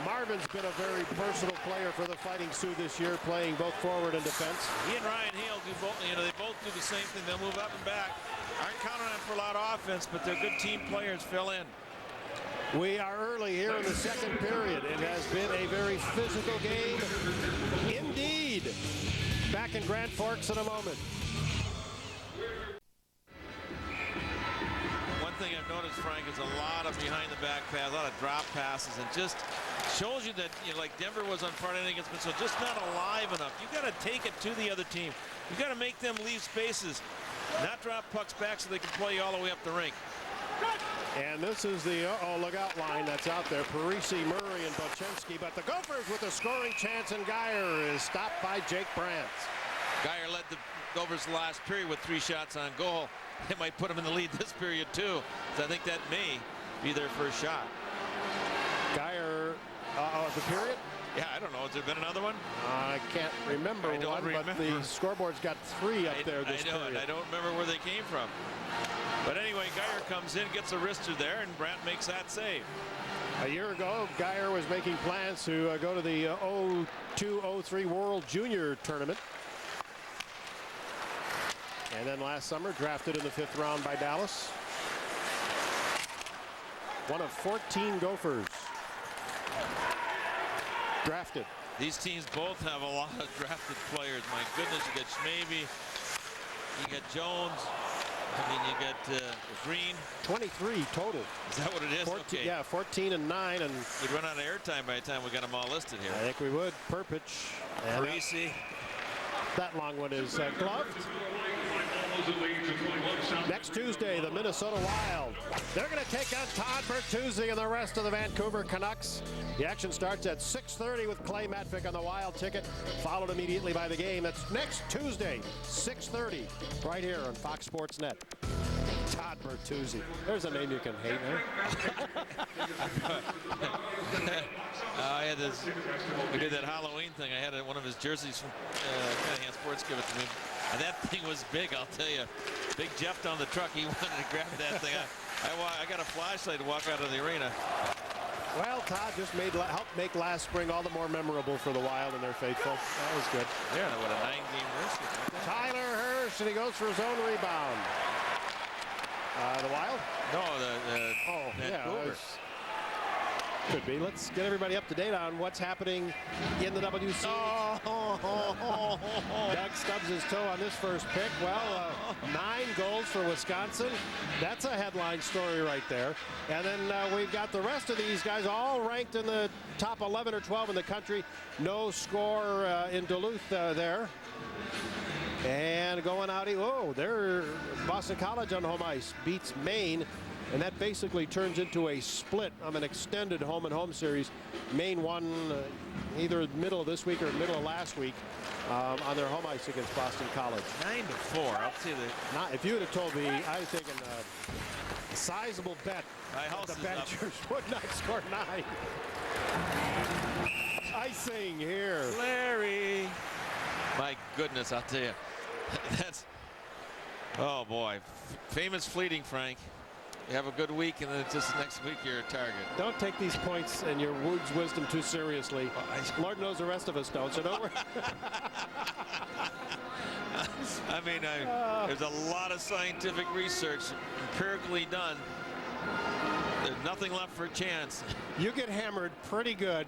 Marvin's been a very versatile player for the Fighting Sioux this year, playing both forward and defense. He and Ryan Hale do both, they both do the same thing. They'll move up and back. Aren't counting on them for a lot of offense, but they're good team players. Fill in. We are early here in the second period. It has been a very physical game indeed. Back in Grand Forks in a moment. One thing I've noticed, Frank, is a lot of behind the back pass, a lot of drop passes, and just shows you that, like Denver was on Friday night against Minnesota, just not alive enough. You got to take it to the other team. You got to make them leave spaces, not drop pucks back so they can play you all the way up the rink. And this is the look-out line that's out there. Parisi, Murray, and Bochenski. But the Gophers with a scoring chance, and Geyer is stopped by Jake Brandt. Geyer led the Gophers last period with 3 shots on goal. They might put him in the lead this period too. So I think that may be their first shot. Geyer, the period? Yeah, I don't know. Has there been another one? I can't remember but the scoreboard's got 3 up there this period. I don't remember where they came from. But anyway, Geyer comes in, gets a wrister there, and Brandt makes that save. A year ago, Geyer was making plans to go to the 02-03 World Junior Tournament. And then last summer, drafted in the 5th round by Dallas. One of 14 Gophers drafted. These teams both have a lot of drafted players. My goodness, you got Schmaby, you got Jones, I mean, you got Green. 23 total. Is that what it is? 14, okay. Yeah, 14 and 9. And we'd run out of airtime by the time we got them all listed here. I think we would. Perpich. Parisi. That long one is gloved. Next Tuesday, the Minnesota Wild. They're going to take on Todd Bertuzzi and the rest of the Vancouver Canucks. The action starts at 6:30 with Clay Matvick on the Wild ticket, followed immediately by the game. That's next Tuesday, 6:30, right here on Fox Sports Net. Todd Bertuzzi. There's a name you can hate, huh? I had this. We did that Halloween thing. I had one of his jerseys from Cunningham Sports give it to me. And that thing was big, I'll tell you. Big Jeff down the truck, he wanted to grab that thing. I got a flashlight to walk out of the arena. Well, Todd just helped make last spring all the more memorable for the Wild and their faithful. That was good. Yeah, what a 9-game risk. Tyler Hirsch, and he goes for his own rebound. The Wild? No, yeah. Could be. Let's get everybody up to date on what's happening in the WC. Doug stubs his toe on this first pick. Well, 9 goals for Wisconsin. That's a headline story right there. And then we've got the rest of these guys all ranked in the top 11 or 12 in the country. No score in Duluth there. And going out, they're Boston College on home ice beats Maine. And that basically turns into a split of an extended home-and-home series. Maine won either middle of this week or middle of last week on their home ice against Boston College. 9-4. I'll see that. If you would have told me, I was taking a sizable bet. The Badgers would not score 9. Icing here. Larry. My goodness, I'll tell you. That's, oh boy. Famous fleeting, Frank. You have a good week, and then just next week you're a target. Don't take these points and your words wisdom too seriously. Lord knows the rest of us don't, so don't worry. I mean, there's a lot of scientific research empirically done. There's nothing left for a chance. You get hammered pretty good.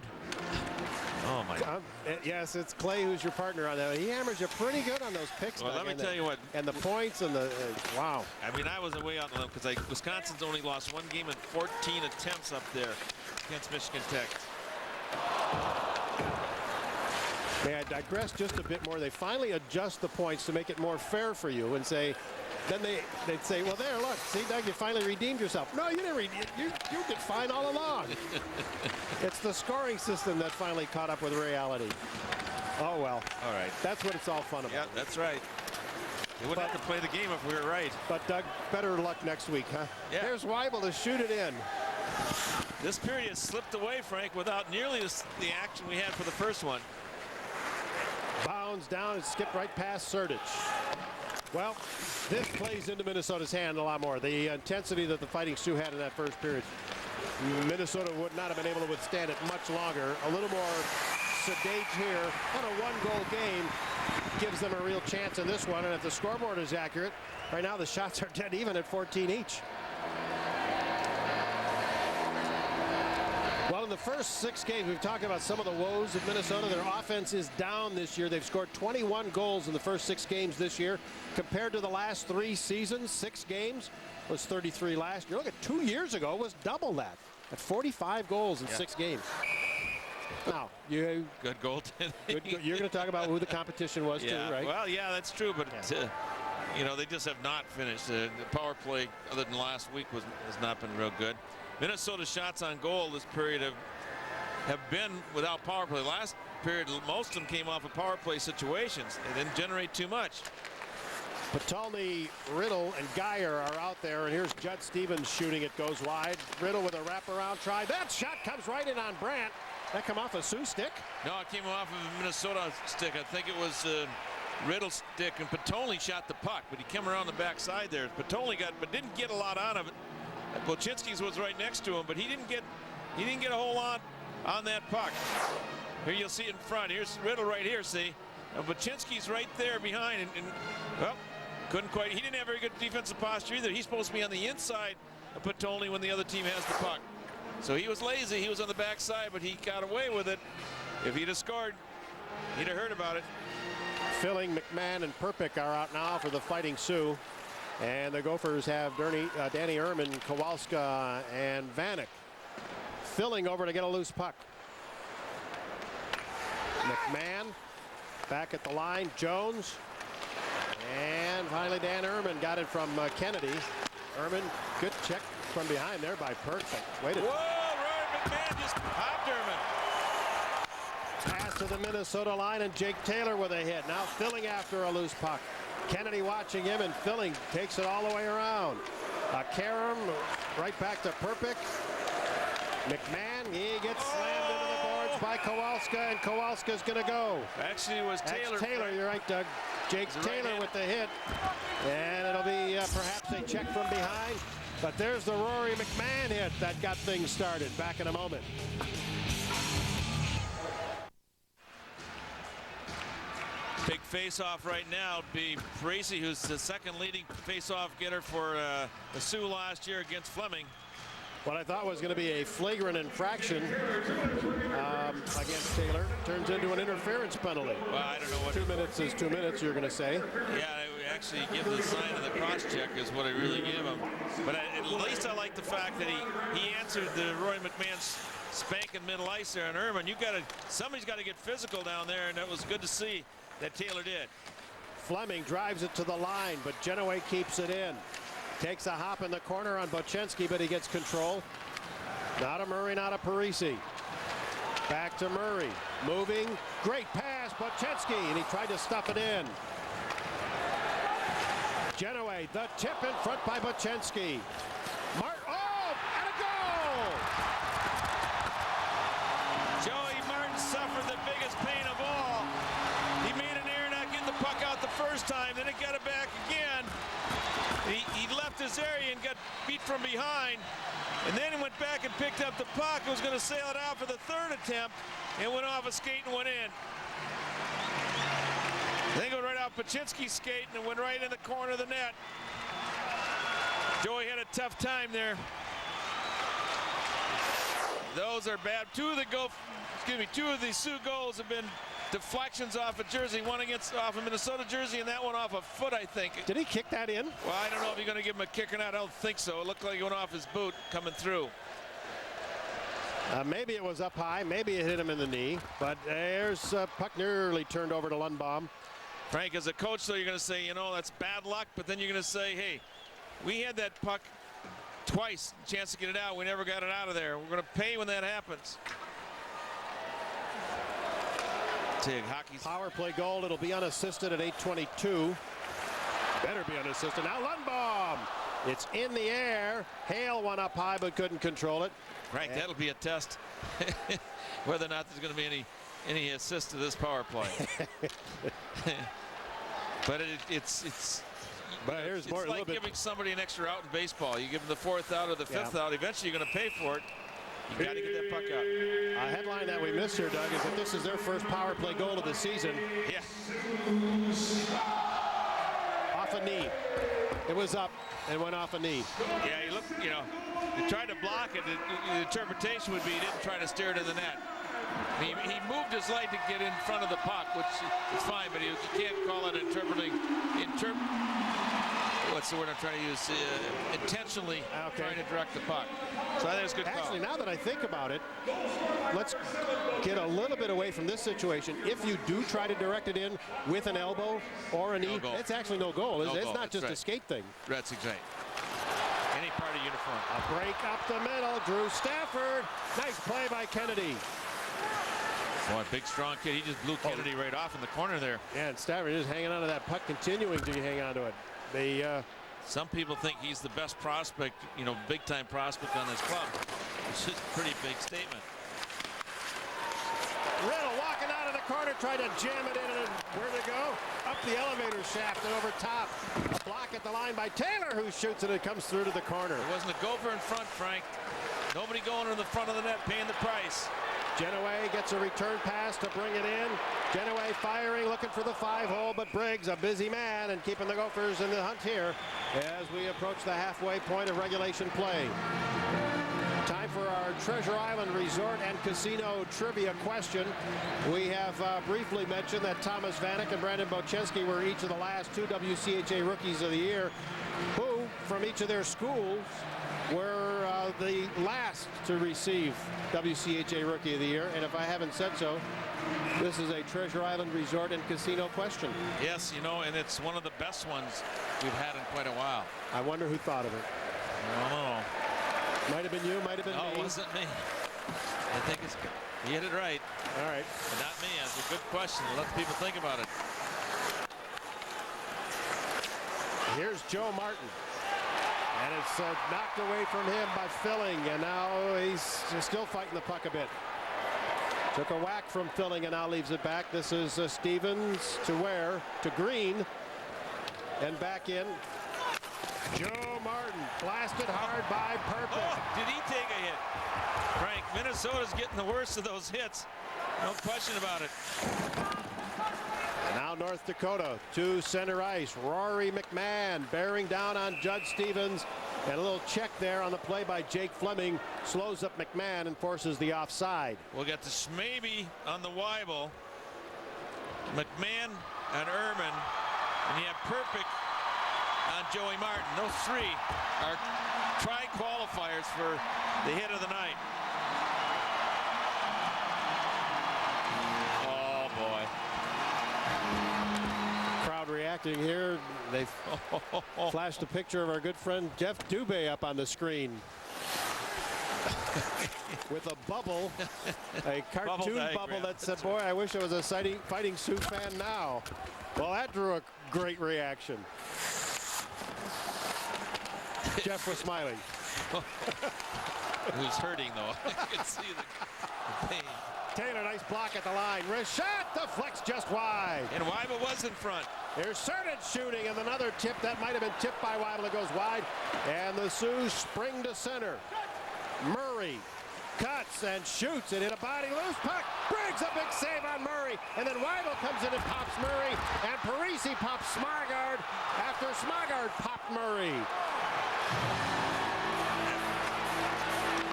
Oh my God. Yes, it's Clay who's your partner on that. He hammers you pretty good on those picks. Well, let me tell you what. And the points and the wow. I mean, I was way out on them because Wisconsin's only lost 1 game in 14 attempts up there against Michigan Tech. May I digress just a bit more? They finally adjust the points to make it more fair for you and say then they'd say, well, there, look, see, Doug, you finally redeemed yourself. No, you didn't redeem. You did fine all along. It's the scoring system that finally caught up with reality. Oh, well. All right. That's what it's all fun about. Yeah, that's right. They wouldn't have to play the game if we were right. But, Doug, better luck next week, huh? Yeah. There's Weibel to shoot it in. This period has slipped away, Frank, without nearly the action we had for the first one. Bounds down and skipped right past Srdich. Well, this plays into Minnesota's hand a lot more. The intensity that the Fighting Sioux had in that first period, Minnesota would not have been able to withstand it much longer. A little more sedate here on a one-goal game gives them a real chance in this one. And if the scoreboard is accurate, right now the shots are dead even at 14 each. Well, in the first 6 games, we've talked about some of the woes of Minnesota. Their offense is down this year. They've scored 21 goals in the first 6 games this year. Compared to the last 3 seasons, 6 games was 33 last year. Look at 2 years ago was double that at 45 goals in 6 games. Now, good goaltending. You're going to talk about who the competition was too, right? Well, yeah, that's true, but you know, they just have not finished. The power play, other than last week, has not been real good. Minnesota's shots on goal this period have been without power play. Last period, most of them came off of power play situations. They didn't generate too much. Potulny, Riddle, and Geyer are out there, and here's Judd Stevens shooting. It goes wide. Riddle with a wraparound try. That shot comes right in on Brandt. That come off a Sioux stick? No, it came off of a Minnesota stick. I think it was Riddle's stick, and Potulny shot the puck, but he came around the backside there. Potulny but didn't get a lot out of it. Bochenski's was right next to him, but he didn't get a whole lot on that puck. Here you'll see it in front. Here's Riddle right here, see? And Bochenski's right there behind, and well, couldn't quite. He didn't have very good defensive posture either. He's supposed to be on the inside of Potulny when the other team has the puck. So he was lazy. He was on the backside, but he got away with it. If he'd have scored, he'd have heard about it. Filling, McMahon, and Perpick are out now for the Fighting Sioux. And the Gophers have Danny Ehrman, Kowalska, and Vanek. Filling over to get a loose puck. McMahon back at the line. Jones. And finally Dan Ehrman got it from Kennedy. Ehrman, good check from behind there by Perpick. Waited. Whoa, Roy McMahon just popped Ehrman. Pass to the Minnesota line, and Jake Taylor with a hit. Now Filling after a loose puck. Kennedy watching him, and Filling takes it all the way around. Karam right back to Perpick. McMahon, he gets slammed into the boards by Kowalska, and Kowalska's going to go. Actually, it was Taylor. That's Taylor, you're right, Doug. Jake Taylor with the hit. And it'll be perhaps a check from behind. But there's the Rory McMahon hit that got things started. Back in a moment. Big face-off right now would be Parisi, who's the second leading face-off getter for the Sioux last year against Fleming. What I thought was going to be a flagrant infraction against Taylor turns into an interference penalty. Well, I don't know what 2 minutes is 2 minutes, you're going to say. Yeah, I actually give the sign of the cross-check is what I really give him. But at least I like the fact that he answered the Roy McMahon's spanking middle ice there on Ehrman. Somebody's got to get physical down there, and it was good to see that Taylor did. Fleming drives it to the line, but Genoway keeps it in. Takes a hop in the corner on Bochenski, but he gets control. Not a Murray, not a Parisi. Back to Murray. Moving. Great pass, Bochenski, and he tried to stuff it in. Genoway, the tip in front by Bochenski. Oh, and a goal! Joey Martin suffered the biggest pain of all. He made an error not getting the puck out the first time, then it got it back again. He left his area and got beat from behind, and then he went back and picked up the puck. Was going to sail it out for the third attempt, and went off a skate and went in. Then he went right off Bochenski's skate and went right in the corner of the net. Joey had a tough time there. Those are bad. Two of the Sioux goals have been deflections off a jersey, one off a Minnesota jersey, and that one off a foot, I think. Did he kick that in? Well, I don't know if you're going to give him a kick or not. I don't think so. It looked like it went off his boot coming through. Maybe it was up high. Maybe it hit him in the knee. But there's puck nearly turned over to Lundbaum. Frank, as a coach, though, you're going to say, you know, that's bad luck, but then you're going to say, hey, we had that puck twice, chance to get it out. We never got it out of there. We're going to pay when that happens. Hockey's Power play goal. It'll be unassisted at 8:22. Better be unassisted. Now Lundbaum. It's in the air. Hale went up high but couldn't control it. Frank, that'll be a test whether or not there's going to be any assist to this power play. But it's But here's more, like giving somebody an extra out in baseball. You give them the fourth out or the fifth out. Eventually, you're going to pay for it. You got to get that puck out. A headline that we missed here, Doug, is that this is their first power play goal of the season. Yeah. Off a knee. It was up and went off a knee. Yeah, you look, you know, you tried to block it. The interpretation would be he didn't try to steer it to the net. He moved his leg to get in front of the puck, which is fine, but you can't call it what's the word I'm trying to use? Intentionally trying to direct the puck. So I think it's a good call. Actually, now that I think about it, let's get a little bit away from this situation. If you do try to direct it in with an elbow or a knee, it's actually no goal. It's not just a skate thing. That's exact. Any part of uniform. A break up the middle. Drew Stafford. Nice play by Kennedy. Boy, big, strong kid. He just blew Kennedy right off in the corner there. Yeah, and Stafford is hanging on to that puck, continuing to hang on to it. Some people think he's the best prospect, you know, big-time prospect on this club. It's just a pretty big statement. Riddle walking out of the corner, tried to jam it in, and where'd it go? Up the elevator shaft and over top. A block at the line by Taylor, who shoots it. It comes through to the corner. It wasn't a Gopher in front, Frank. Nobody going to the front of the net, paying the price. Genoway gets a return pass to bring it in. Genoway firing, looking for the 5-hole, but Briggs, a busy man, and keeping the Gophers in the hunt here as we approach the halfway point of regulation play. Time for our Treasure Island Resort and Casino trivia question. We have briefly mentioned that Thomas Vanek and Brandon Bochenski were each of the last 2 WCHA Rookies of the Year, who, from each of their schools, were the last to receive WCHA Rookie of the Year. And if I haven't said so, this is a Treasure Island Resort and Casino question. Yes, you know, and it's one of the best ones we've had in quite a while. I wonder who thought of it. I don't know. Might have been you, might have been me. No, it wasn't me. I think you hit it right. All right. But not me. It's a good question. Let people think about it. Here's Joe Martin. And it's knocked away from him by Filling, and now he's still fighting the puck a bit. Took a whack from Filling and now leaves it back. This is Stevens to Ware, to Green, and back in. Joe Martin blasted hard by Perpin. Oh, did he take a hit? Frank, Minnesota's getting the worst of those hits. No question about it. And now North Dakota to center ice. Rory McMahon bearing down on Judd Stevens. And a little check there on the play by Jake Fleming. Slows up McMahon and forces the offside. We'll get to Schmaby on the Weibel. McMahon and Ehrman. And you have Perpick on Joey Martin. Those three are tri-qualifiers for the hit of the night. Oh, boy. Crowd reacting here. They've flashed a picture of our good friend Jeff Dubé up on the screen. With a bubble, a cartoon bubble that said, boy, I wish I was a Fighting Sioux fan now. Well, that drew a great reaction. Jeff was smiling. He was hurting, though. I could see the pain. Taylor, nice block at the line. Rashad deflects just wide. And Weibel was in front. There's Cernan shooting, and another tip that might have been tipped by Weibel. It goes wide, and the Sioux spring to center. Murray cuts and shoots it in a body loose puck. Briggs, a big save on Murray, and then Weibel comes in and pops Murray, and Parisi pops Smargard after Smargard popped Murray.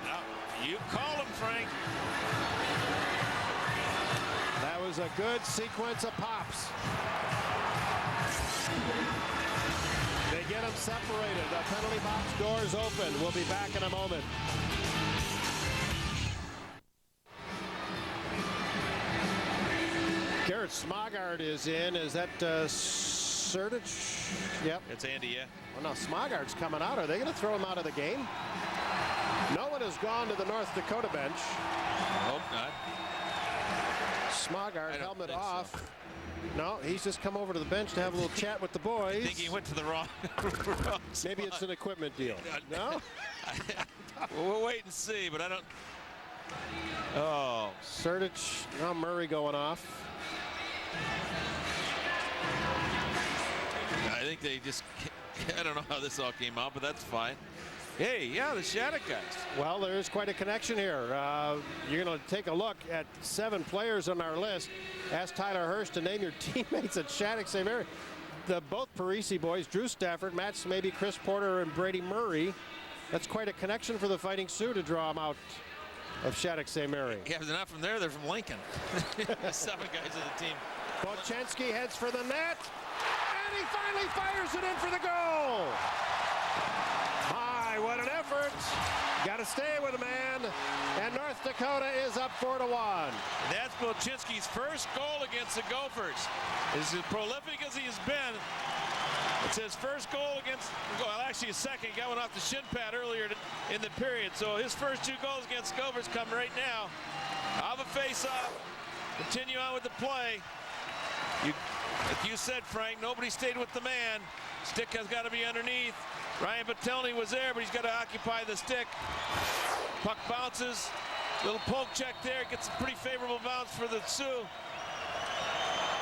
Now, you call him, Frank. That was a good sequence of pops. They get them separated. The penalty box doors open. We'll be back in a moment. Garrett Smogard is in. Is that Sertich? Yep. It's Andy, yeah. Well, now Smogard's coming out. Are they going to throw him out of the game? No one has gone to the North Dakota bench. I hope not. Smogard, I don't helmet think off. so. No, he's just come over to the bench to have a little chat with the boys. I think he went to the wrong, wrong Maybe spot. it's an equipment deal. No? We'll wait and see, but I don't. Oh. Sertich, now Murray going off. I think they just, I don't know how this all came out, but that's fine. Hey, yeah, the Shattuck guys. Well, there's quite a connection here. You're going to take a look at 7 players on our list. Ask Tyler Hurst to name your teammates at Shattuck St. Mary. Both Parisi boys, Drew Stafford, Matt Smaby, Chris Porter, and Brady Murray. That's quite a connection for the Fighting Sioux to draw them out of Shattuck St. Mary. Yeah, if they're not from there, they're from Lincoln. 7 guys of the team. Bochenski heads for the net, and he finally fires it in for the goal. My, what an effort. Got to stay with a man, and North Dakota is up 4-1. That's Bochenski's first goal against the Gophers. As prolific as he has been, it's his first goal against, well, actually his second. Got one off the shin pad earlier in the period. So his first 2 goals against the Gophers come right now. Out of a face-off. Continue on with the play. Like you said, Frank, nobody stayed with the man. Stick has got to be underneath. Ryan Potulny was there, but he's got to occupy the stick. Puck bounces. Little poke check there. Gets a pretty favorable bounce for the Sioux.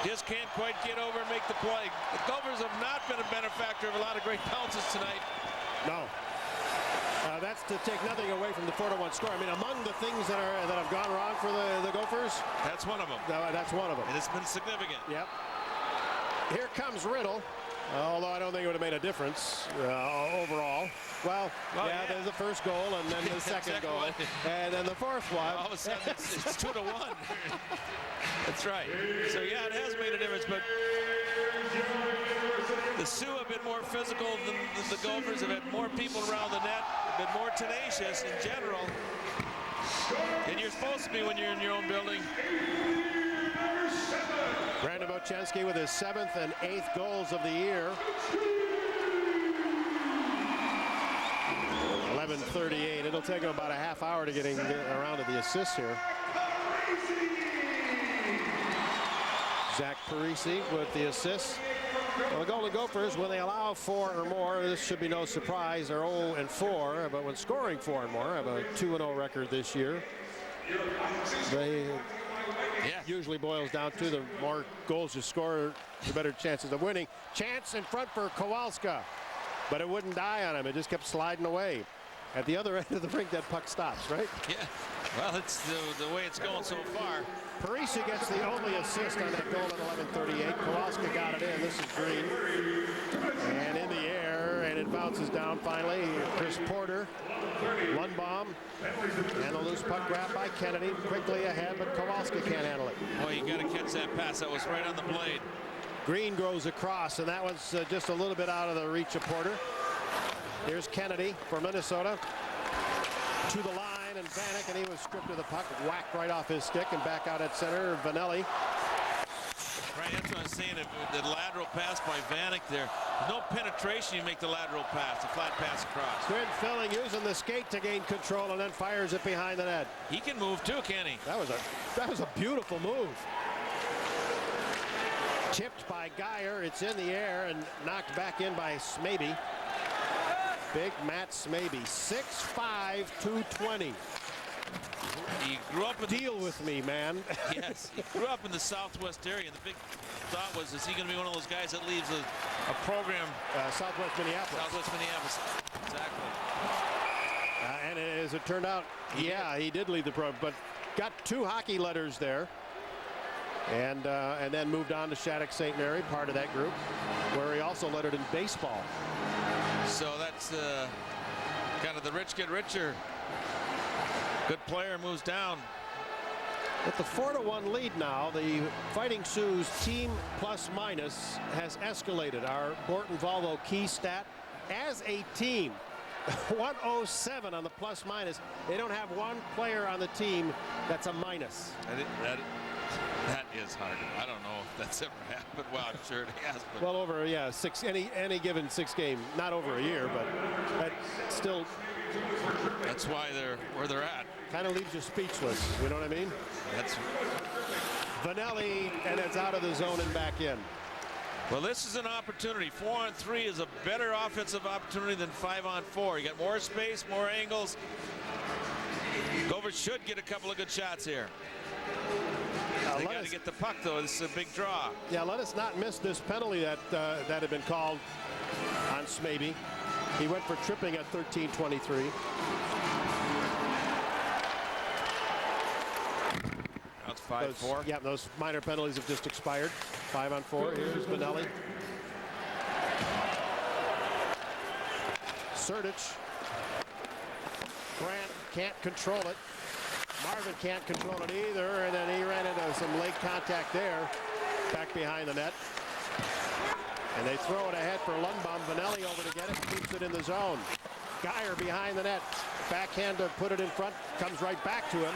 Just can't quite get over and make the play. The Gophers have not been a benefactor of a lot of great bounces tonight. No. That's to take nothing away from the 4-1 score. I mean, among the things that have gone wrong for the Gophers, That's one of them. that's one of them. And it's been significant. Yep. Here comes Riddle. Although I don't think it would have made a difference overall. Well, yeah, there's the first goal and then the second goal. And then the fourth one. All of a sudden, it's 2-1. That's right. So, yeah, it has made a difference, but the Sioux have been more physical than the Gophers, have had more people around the net, been more tenacious in general. And you're supposed to be when you're in your own building. Brandon Bochenski with his 7th and 8th goals of the year. 11:38. It'll take him about a half hour to get around to the assists here. Zach Parisi with the assists. Well, the Golden Gophers, when they allow 4 or more, this should be no surprise, they're 0-4. But when scoring 4 or more, have a 2-0 record this year. They usually boils down to the more goals you score, the better chances of winning. Chance in front for Kowalska, but it wouldn't die on him. It just kept sliding away. At the other end of the rink, that puck stops, right? Yeah. Well, it's the way it's going so far. Parisi gets the only assist on that goal at 11:38. Kowalska got it in. This is Green. And in the air, and it bounces down finally. Chris Porter, Lundbaum, and a loose puck grab by Kennedy. Quickly ahead, but Kowalska can't handle it. Boy, you got to catch that pass. That was right on the blade. Green goes across, and that was just a little bit out of the reach of Porter. Here's Kennedy for Minnesota. To the line, and Vanek, and he was stripped of the puck, whacked right off his stick, and back out at center, Vanelli. Right, that's what I'm saying. The lateral pass by Vanek there. There's no penetration, you make the lateral pass, the flat pass across. Good filling, using the skate to gain control, and then fires it behind the net. He can move too, can he? That was a beautiful move. Tipped by Geyer, it's in the air and knocked back in by Smaby. Big Matt Smaby, 6'5", 220. He grew up in Deal with me, man. Yes, he grew up in the Southwest area. The big thought was, is he going to be one of those guys that leaves a program? Southwest Minneapolis. Southwest Minneapolis, exactly. And as it turned out, yeah, he did leave the program, but got 2 hockey letters there. And then moved on to Shattuck St. Mary, part of that group, where he also lettered in baseball. So that's kind of the rich get richer. Good player moves down. With the 4-1 lead now, the Fighting Sioux team plus minus has escalated. Our Borton Volvo key stat as a team, 107 on the plus minus. They don't have one player on the team that's a minus. That is hard. I don't know if that's ever happened. Well, I'm sure it has. But Well, over any given 6 game, not over a year, but still. that's why they're where they're at. Kind of leaves you speechless. You know what I mean? That's Vanelli, and it's out of the zone and back in. well. This is an opportunity. 4-on-3 is a better offensive opportunity than 5-on-4. You got more space, more angles. Gophers should get a couple of good shots here. They got to get the puck, though. This is a big draw. Yeah, let us not miss this penalty that had been called on Smaby. He went for tripping at 13:23. Now it's 5-4. Yeah, those minor penalties have just expired. 5-on-4. Here's Vanelli. Surdich. Grant can't control it. Marvin can't control it either, and then he ran into some late contact there, back behind the net. And they throw it ahead for Lundbaum. Vanelli over to get it, keeps it in the zone. Geyer behind the net, backhand to put it in front, comes right back to him.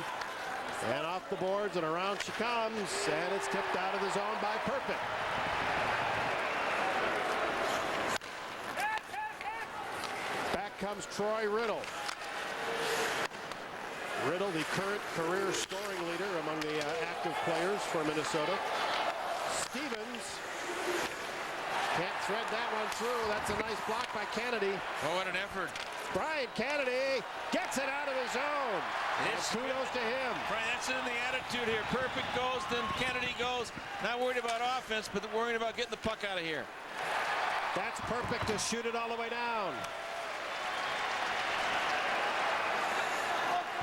And off the boards and around she comes, and it's tipped out of the zone by Perpick. Back comes Troy Riddle. Riddle, the current career scoring leader among the active players for Minnesota. Stevens can't thread that one through. That's a nice block by Kennedy. Oh, what an effort. Brian Kennedy gets it out of the zone. And kudos to him. Brian, that's in the attitude here. Perfect goes, then Kennedy goes. Not worried about offense, but worried about getting the puck out of here. That's perfect to shoot it all the way down.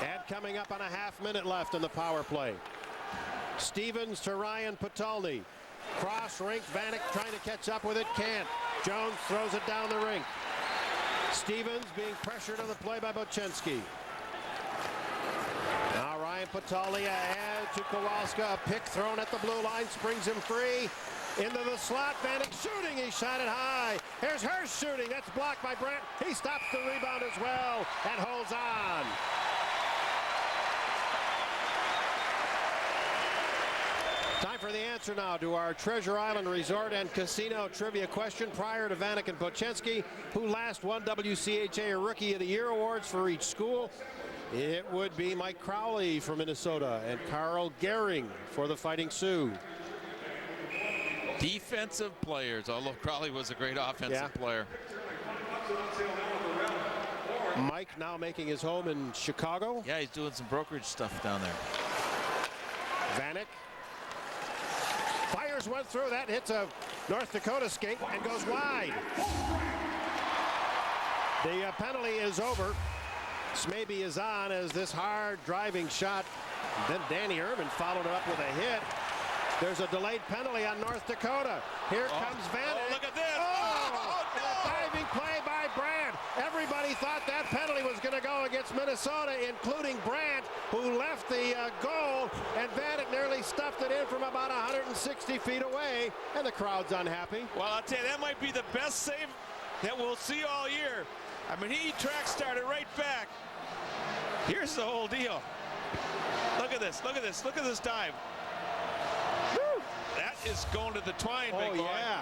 And coming up on a half-minute left in the power play. Stevens to Ryan Potulny. Cross rink, Vanek trying to catch up with it, can't. Jones throws it down the rink. Stevens being pressured on the play by Bochenski. Now Ryan Potulny ahead to Kowalska. A pick thrown at the blue line, springs him free. Into the slot, Vanek shooting, he shot it high. Here's Hurst shooting, that's blocked by Brandt. He stops the rebound as well and holds on. Time for the answer now to our Treasure Island Resort and Casino trivia question. Prior to Vanek and Bochenski, who last won WCHA Rookie of the Year awards for each school? It would be Mike Crowley for Minnesota and Carl Gehring for the Fighting Sioux. Defensive players, although Crowley was a great offensive player. Mike now making his home in Chicago. Yeah, he's doing some brokerage stuff down there. Vanek fires one through, that hits a North Dakota skate and goes wide. The penalty is over. Smaby is on as this hard driving shot. Then Danny Irvin followed it up with a hit. There's a delayed penalty on North Dakota. Here comes Vanek. Oh, look at this. A diving play by Brandt. Everybody thought that penalty was going to go against Minnesota, including Brandt, who left the goal, and Vanek nearly stuffed it in from about 160 feet away, and the crowd's unhappy. Well, I'll tell you, that might be the best save that we'll see all year. I mean, he track started right back. Here's the whole deal. Look at this. Look at this. Look at this dive. Woo! That is going to the twine, big boy. Yeah.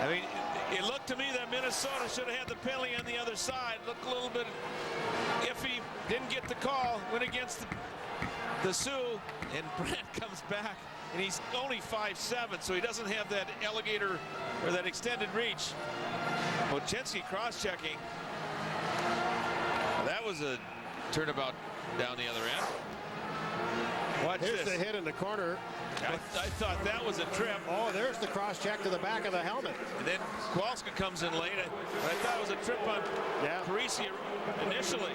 I mean, it looked to me that Minnesota should have had the penalty on the other side. Looked a little bit iffy. Didn't get the call. Went against the Sioux. And Brandt comes back. And he's only 5'7", so he doesn't have that alligator or that extended reach. Bochenski cross-checking. That was a turnabout down the other end. Watch Here's this. the hit in the corner. I thought that was a trip. Oh, there's the cross-check to the back of the helmet. And then Kowalska comes in late. But I thought it was a trip on Parisi initially.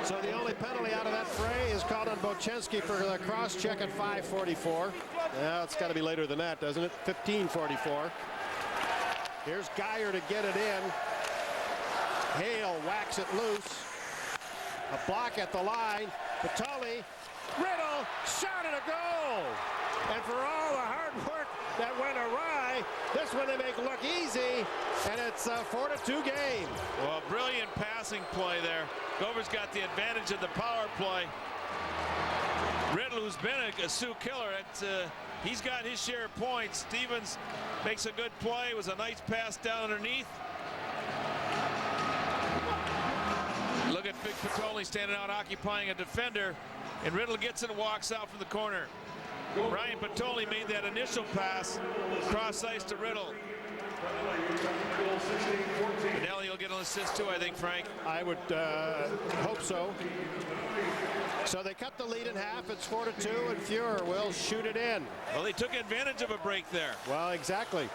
So the only penalty out of that fray is called on Bochenski for the cross-check at 5:44. Yeah, it's got to be later than that, doesn't it? 15:44. Here's Geyer to get it in. Hale whacks it loose. A block at the line. Potulny, Riddle, shot at a goal. And for all the hard work that went awry, this one they make look easy, and it's a 4-2 game. Well, brilliant passing play there. Gophers got the advantage of the power play. Riddle, who's been a Sioux killer, he's got his share of points. Stevens makes a good play. It was a nice pass down underneath. Look at Big Potulny standing out occupying a defender, and Riddle gets it and walks out from the corner. Ryan Potulny made that initial pass cross ice to Riddle. Nelly will get an assist too, I think, Frank. I would hope so. So they cut the lead in half. It's 4-2, and Fuhrer will shoot it in. Well, they took advantage of a break there. Well, exactly.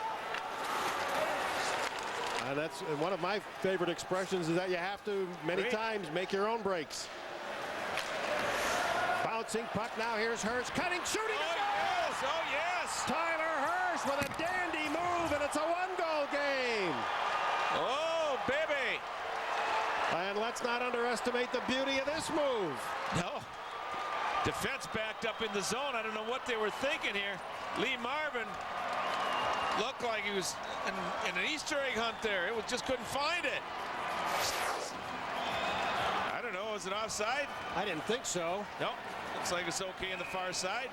And that's one of my favorite expressions, is that you have to many times make your own breaks. Bouncing puck now. Here's Hirsch cutting, shooting. Oh yes! Oh yes! Tyler Hirsch with a dandy move, and it's a one-goal game. Oh baby! And let's not underestimate the beauty of this move. No. Defense backed up in the zone. I don't know what they were thinking here. Lee Marvin looked like he was in an Easter egg hunt there. It was just couldn't find it. I don't know. Is it offside? I didn't think so. Nope. Looks like it's okay on the far side.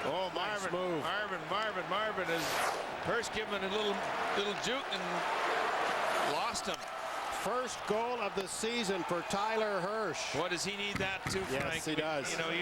Oh, Nice Marvin, move. Marvin is Hirsch giving a little juke and lost him. First goal of the season for Tyler Hirsch. Boy, does he need that too, Frank? Yes, he does. You know,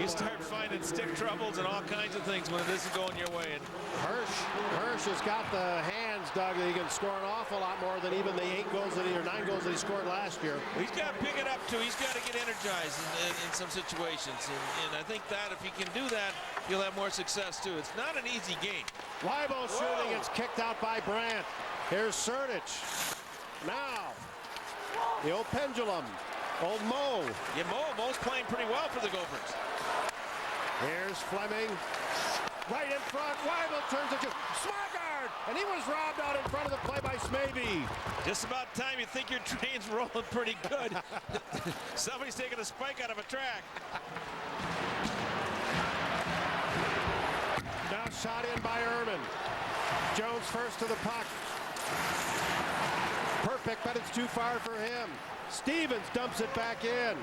you start finding stick troubles and all kinds of things when it isn't going your way. And Hirsch has got the hands, Doug, that he can score an awful lot more than even the 9 goals that he scored last year. He's got to pick it up too. He's got to get energized in some situations, and I think that if he can do that, he'll have more success too. It's not an easy game. Weibo shooting, it's kicked out by Brandt. Here's Cernich. Now, the old pendulum, old Mo. Yeah, Mo's playing pretty well for the Gophers. Here's Fleming. Right in front, Weibo turns it to Smogard, and he was robbed out in front of the play by Smavey. Just about time you think your train's rolling pretty good. Somebody's taking a spike out of a track. Now shot in by Ehrman. Jones first to the puck. Perfect, but it's too far for him. Stevens dumps it back in.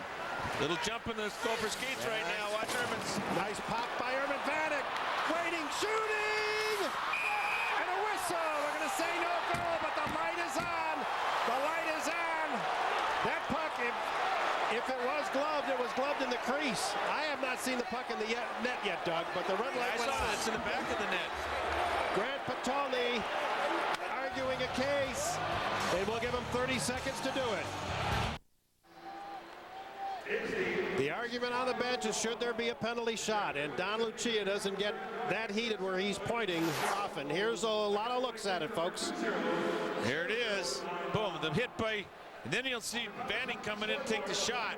Little jump in the Gopher skates right now. Watch Ehrman's. Nice pop by Ehrman. Vanek waiting, shooting, and a whistle. We're going to say no goal, but the light is on. The light is on. That puck, if it was gloved in the crease. I have not seen the puck in the net yet, Doug, but the red light went on. It's in the back of the net. Grant Potulny arguing a case. They will give him 30 seconds to do it. The argument on the bench is should there be a penalty shot, and Don Lucia doesn't get that heated where he's pointing often. Here's a lot of looks at it, folks. Here it is. Boom, the hit by, and then you'll see Banning coming in and take the shot.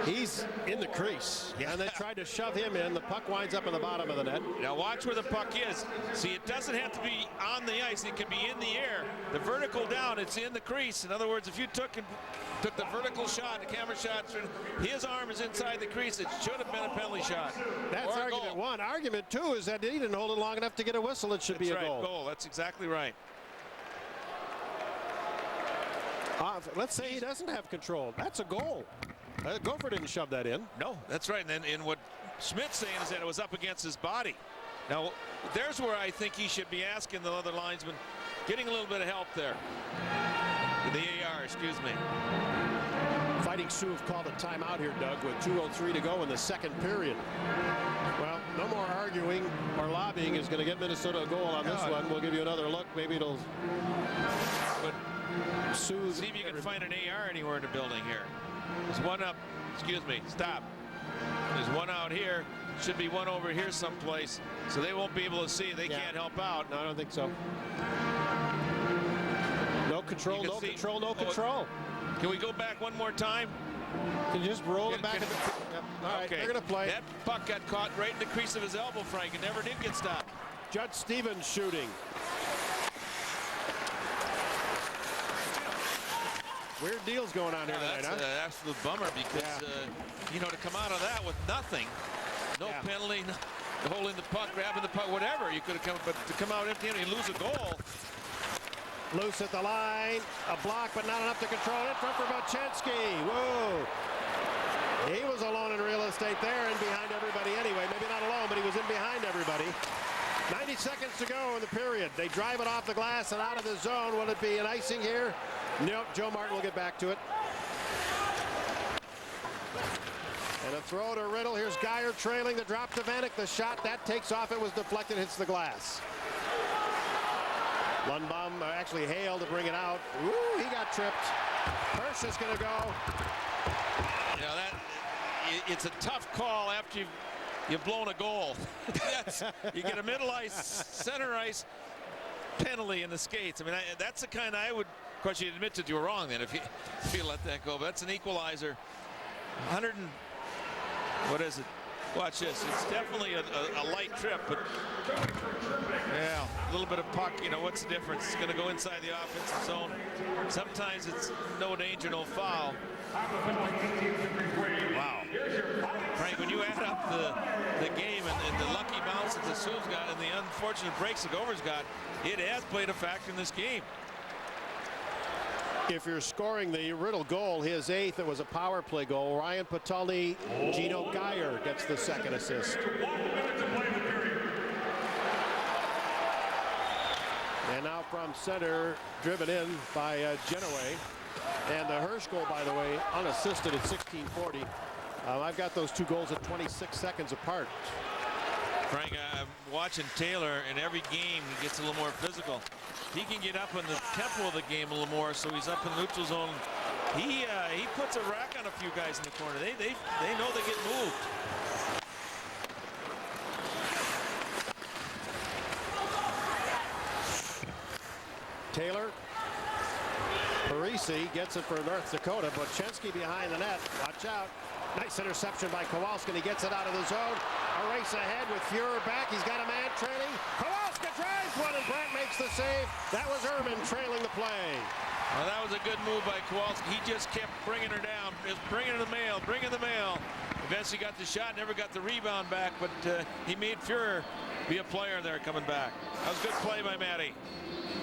He's in the crease, and they tried to shove him in. The puck winds up in the bottom of the net. Now watch where the puck is. See, it doesn't have to be on the ice. It can be in the air. The vertical down, it's in the crease. In other words, if you took the vertical shot, the camera shot, his arm is inside the crease. It should have been a penalty shot. That's argument one. Argument two is that he didn't hold it long enough to get a whistle. It should be a goal. That's exactly right. Let's say he doesn't have control. That's a goal. Gopher didn't shove that in. No, that's right. And then what Schmidt's saying is that it was up against his body. Now, there's where I think he should be asking the other linesman, getting a little bit of help there. The AR, excuse me. Fighting Sioux have called a timeout here, Doug, with 2:03 to go in the second period. Well, no more arguing or lobbying is going to get Minnesota a goal on this one. We'll give you another look. Maybe it'll... But Sioux... See if you can find an AR anywhere in the building here. There's one up. Excuse me. Stop. There's one out here. Should be one over here someplace. So they won't be able to see. They can't help out. No, I don't think so. No control, no control, no control. Can we go back one more time? Can you just roll it back? Yep. All right, Okay. they're going to play. That puck got caught right in the crease of his elbow, Frank. It never did get stopped. Judd Stevens shooting. Weird deals going on here tonight, That's an absolute bummer because, you know, to come out of that with nothing, no penalty, holding the puck, grabbing the puck, whatever, you could have come, but to come out empty-handed and lose a goal. Loose at the line, a block, but not enough to control it. Front for Bochenski. Whoa. He was alone in real estate there and behind everybody anyway. Maybe not alone, but he was in behind everybody. 90 seconds to go in the period. They drive it off the glass and out of the zone. Will it be an icing here? Nope. Joe Martin will get back to it. And a throw to Riddle. Here's Geyer trailing the drop to Vanek. The shot that takes off. It was deflected, hits the glass. Lundbaum actually Hale to bring it out. Ooh, he got tripped. Hirsch is going to go. You know, it's a tough call after you've blown a goal. You get a middle ice, center ice penalty in the skates. I mean, that's the kind I would, of course, you'd admit that you were wrong then if you let that go. But that's an equalizer. 100 and, what is it? Watch this. It's definitely a light trip, but yeah, a little bit of puck. You know, what's the difference? It's going to go inside the offensive zone. Sometimes it's no danger, no foul. Wow. Frank, when you add up the game and the lucky bounce that the Sioux got and the unfortunate breaks the Gophers got, it has played a factor in this game. If you're scoring the Riddle goal, his 8th, it was a power play goal. Ryan Potulny, Gino Geyer gets the second assist. And now from center, driven in by Genoway. And the Hirsch goal, by the way, unassisted at 16:40. I've got those two goals at 26 seconds apart. Frank, I'm watching Taylor, and every game he gets a little more physical. He can get up in the tempo of the game a little more, so he's up in the neutral zone. He puts a rack on a few guys in the corner. They know they get moved. Taylor. Parisi gets it for North Dakota. Bochenski behind the net. Watch out. Nice interception by Kowalski. He gets it out of the zone. A race ahead with Fuhrer back. He's got a man trailing. Kowalski drives one and Brandt makes the save. That was Urban trailing the play. Well, that was a good move by Kowalski. He just kept bringing her down. Just bringing the mail, bringing the mail. Eventually got the shot, never got the rebound back, but he made Fuhrer be a player there coming back. That was a good play by Matty.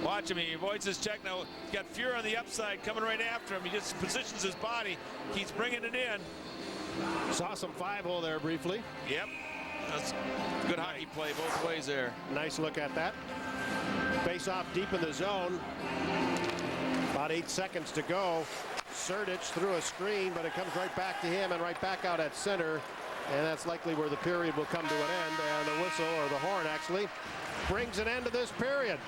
Watch him. He avoids his check now. He's got Fuhrer on the upside coming right after him. He just positions his body. Keeps bringing it in. Saw some 5-hole there briefly. Yep. That's good hockey play both ways there. Nice look at that. Face off deep in the zone. About 8 seconds to go. Serdich threw a screen, but it comes right back to him and right back out at center. And that's likely where the period will come to an end. And the whistle, or the horn actually, brings an end to this period.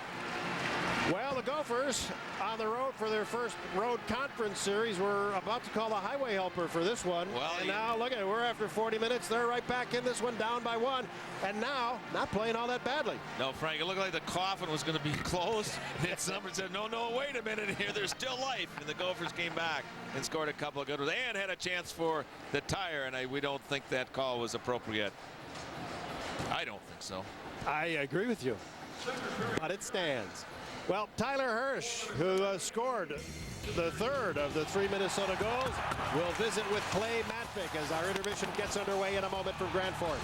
Well, the Gophers on the road for their first road conference series. We're about to call the highway helper for this one. Well, and now look at it. We're after 40 minutes. They're right back in this one, down by 1. And now not playing all that badly. No, Frank, it looked like the coffin was going to be closed. And someone said, no, wait a minute here. There's still life. And the Gophers came back and scored a couple of good ones and had a chance for the tire. And we don't think that call was appropriate. I don't think so. I agree with you. But it stands. Well, Tyler Hirsch, who scored the 3rd of the 3 Minnesota goals, will visit with Clay Matvick as our intermission gets underway in a moment from Grand Forks.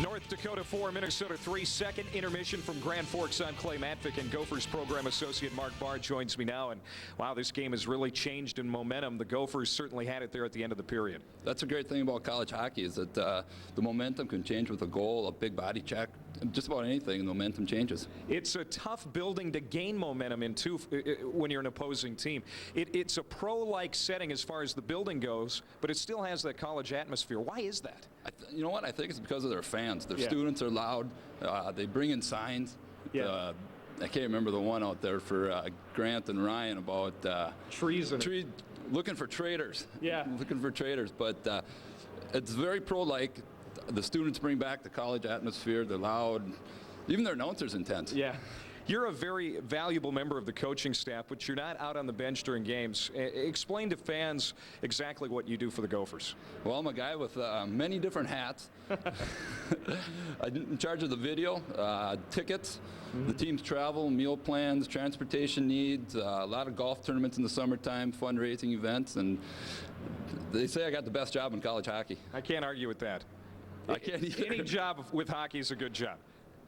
North Dakota 4, Minnesota 3, second intermission from Grand Forks. I'm Clay Matvick, and Gophers program associate Mark Barr joins me now. And wow, this game has really changed in momentum. The Gophers certainly had it there at the end of the period. That's a great thing about college hockey, is that the momentum can change with a goal, a big body check, just about anything. The momentum changes. It's a tough building to gain momentum into when you're an opposing team. It's a pro-like setting as far as the building goes, but it still has that college atmosphere. Why is that? You know what? I think it's because of their fans. Their students are loud. They bring in signs. I can't remember the one out there for Grant and Ryan about looking for traitors. Yeah, looking for traitors. But it's very pro-like. The students bring back the college atmosphere. They're loud. Even their announcers intense. Yeah. You're a very valuable member of the coaching staff, but you're not out on the bench during games. Explain to fans exactly what you do for the Gophers. Well, I'm a guy with many different hats. I'm in charge of the video, tickets, the team's travel, meal plans, transportation needs, a lot of golf tournaments in the summertime, fundraising events, and they say I got the best job in college hockey. I can't argue with that. I can't either. Any job with hockey is a good job.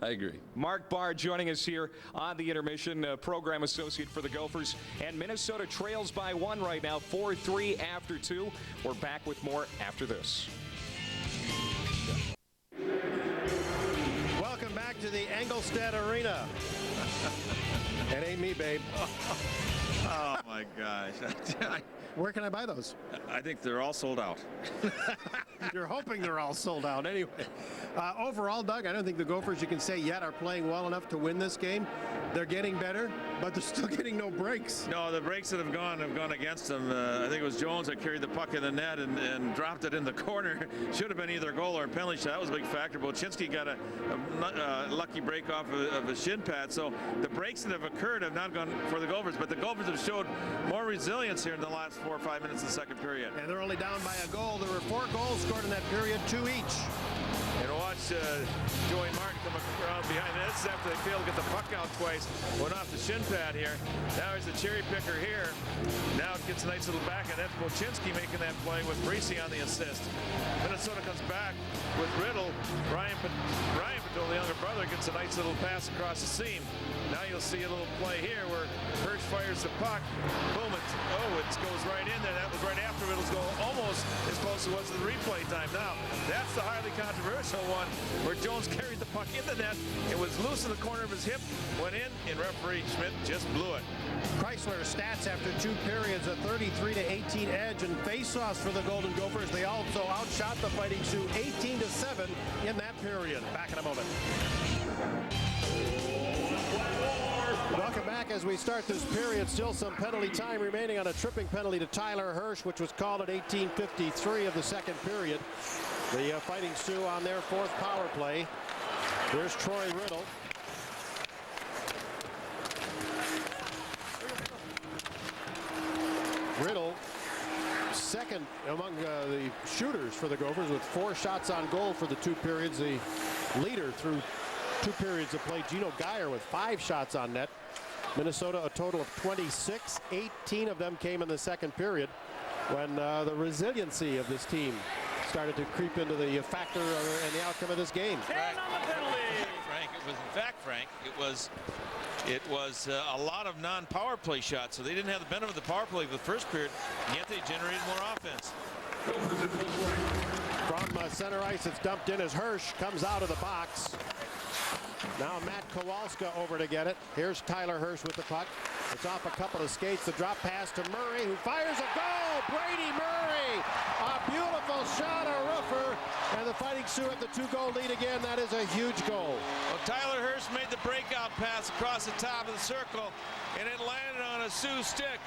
I agree. Mark Barr joining us here on the intermission, program associate for the Gophers. And Minnesota trails by 1 right now, 4-3 after 2. We're back with more after this. Welcome back to the Engelstad Arena. It ain't me, babe. Oh, my gosh. Where can I buy those? I think they're all sold out. You're hoping they're all sold out anyway. Overall, Doug, I don't think the Gophers, you can say yet, are playing well enough to win this game. They're getting better, but they're still getting no breaks. No, the breaks that have gone against them. I think it was Jones that carried the puck in the net and dropped it in the corner. Should have been either a goal or a penalty shot. That was a big factor. Bochenski got a lucky break off of a shin pad. So the breaks that have occurred have not gone for the Gophers, but the Gophers have showed more resilience here in the last 4 or 5 minutes of the second period. And they're only down by a goal. There were 4 goals scored in that period, 2 each. And watch Joey Martin come around behind. This is after they failed to get the puck out twice. Went off the shin pad here. Now he's the cherry picker here. Now it gets a nice little back, and that's Bochenski making that play with Breesy on the assist. Minnesota comes back with Riddle. Ryan Potulny, the younger brother, gets a nice little pass across the seam. Now you'll see a little play here where Hirsch fires the puck. Boom, it goes right in there. That was right after Riddle's goal, almost as close as it was to the replay time. Now, that's the highly controversial one where Jones carried the puck in the net. It was loose in the corner of his hip, went in, and referee Schmidt just blew it. Chrysler stats after 2 periods, a 33-18 edge and face-offs for the Golden Gophers. They also outshot the Fighting Sioux 18-7 in that period. Back in a moment. Welcome back as we start this period. Still some penalty time remaining on a tripping penalty to Tyler Hirsch, which was called at 18:53 of the second period. The Fighting Sioux on their 4th power play. Here's Troy Riddle. Riddle, second among the shooters for the Gophers with 4 shots on goal for the 2 periods. The leader through 2 periods of play, Gino Geyer, with 5 shots on net. Minnesota a total of 26. 18 of them came in the second period when the resiliency of this team started to creep into the factor and the outcome of this game. Frank, it was a lot of non-power play shots, so they didn't have the benefit of the power play for the first period, and yet they generated more offense. From center ice, it's dumped in as Hirsch comes out of the box. Now Matt Kowalska over to get it. Here's Tyler Hirsch with the puck. It's off a couple of skates. The drop pass to Murray, who fires a goal. Brady Murray, a beautiful shot, a roofer, and the Fighting Sioux at the 2-goal lead again. That is a huge goal. Well, Tyler Hirsch made the breakout pass across the top of the circle, and it landed on a Sioux stick.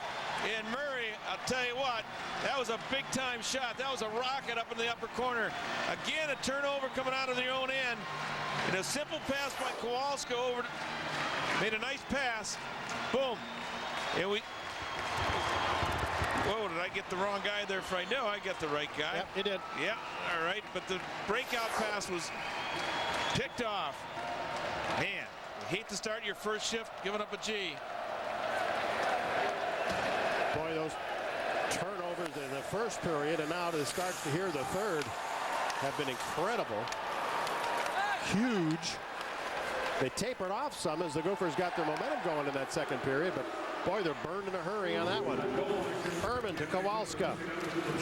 And Murray, I'll tell you what, that was a big-time shot. That was a rocket up in the upper corner. Again, a turnover coming out of their own end. And a simple pass by Kowalska over, made a nice pass. Boom. And we, whoa, did I get the wrong guy there, Frank? No, I got the right guy. Yep, you did. Yeah, all right. But the breakout pass was picked off. Man, you hate to start your first shift giving up a G. Boy, those turnovers in the first period and now to start to hear the third have been incredible. Huge. They tapered off some as the Gophers got their momentum going in that second period, but boy, they're burned in a hurry on that one. Erman to Kowalska.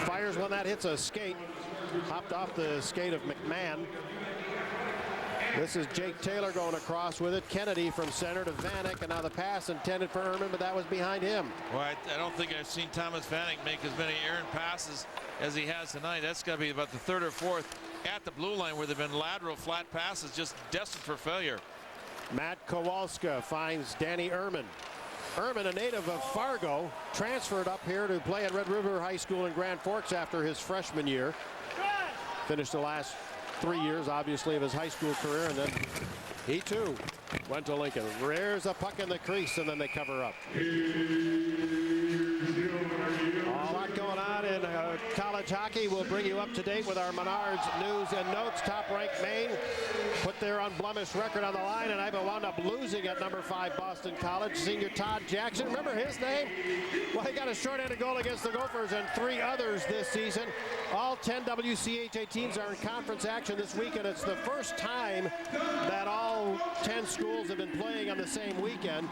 Fires when that hits a skate. Hopped off the skate of McMahon. This is Jake Taylor going across with it. Kennedy from center to Vanek, and now the pass intended for Erman, but that was behind him. Well, I don't think I've seen Thomas Vanek make as many errant passes as he has tonight. That's got to be about the 3rd or 4th at the blue line where they've been lateral flat passes, just destined for failure. Matt Kowalska finds Danny Erman. Erman, a native of Fargo, transferred up here to play at Red River High School in Grand Forks after his freshman year. Finished the last 3 years, obviously, of his high school career, and then he too went to Lincoln. Rears a puck in the crease, and then they cover up. A lot going on in college hockey. We'll bring you up to date with our Menards news and notes. Top-ranked Maine put their unblemished record on the line, and I've wound up losing at number 5 Boston College. Senior Todd Jackson, remember his name? Well, he got a short-handed goal against the Gophers and 3 others this season. All 10 WCHA teams are in conference action this week, and it's the first time that all all 10 schools have been playing on the same weekend,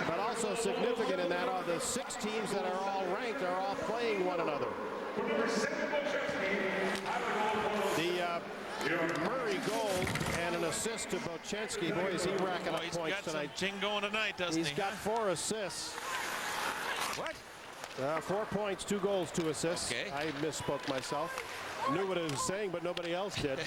but also significant in that the 6 teams that are all ranked are all playing one another. The Murray goal and an assist to Bochenski. Boy, is he racking up points tonight. He's got some ching going tonight, doesn't he? He's got 4 assists. What? 4 points, 2 goals, 2 assists. Okay. I misspoke myself. Knew what I was saying, but nobody else did.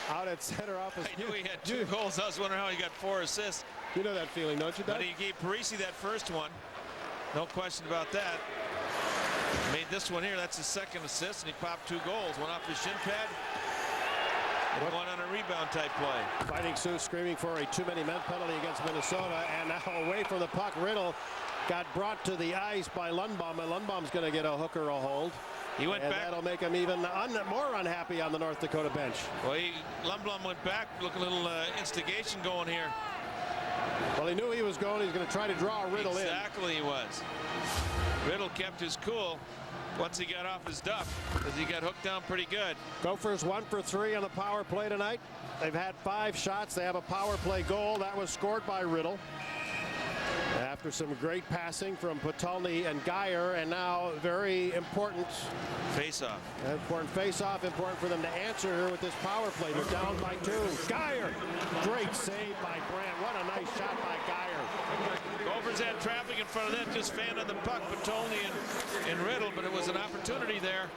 Out at center office. I knew he had 2 goals. I was wondering how he got 4 assists. You know that feeling, don't you, Doug? But he gave Parisi that first one. No question about that. Made this one here. That's his 2nd assist, and he popped 2 goals. One off his shin pad, and one on a rebound type play. Fighting Sioux screaming for a too-many-men penalty against Minnesota, and now away from the puck. Riddle got brought to the ice by Lundbaum, and Lundbaum's going to get a hook or a hold. He went and back. That'll make him even more unhappy on the North Dakota bench. Well, Lundbaum went back. Look, a little instigation going here. Well, he knew he was going. He's going to try to draw Riddle in. Exactly, he was. Riddle kept his cool once he got off his duff, because he got hooked down pretty good. Gophers 1 for 3 on the power play tonight. They've had 5 shots. They have a power play goal. That was scored by Riddle after some great passing from Potulny and Geyer, and now very important face-off. Important face-off. Important for them to answer here with this power play. They're down by 2. Geyer, great save by Brandt. What a nice shot by Geyer. Gophers had traffic in front of them, just fanned on the puck, Potulny and Riddle, but it was an opportunity there.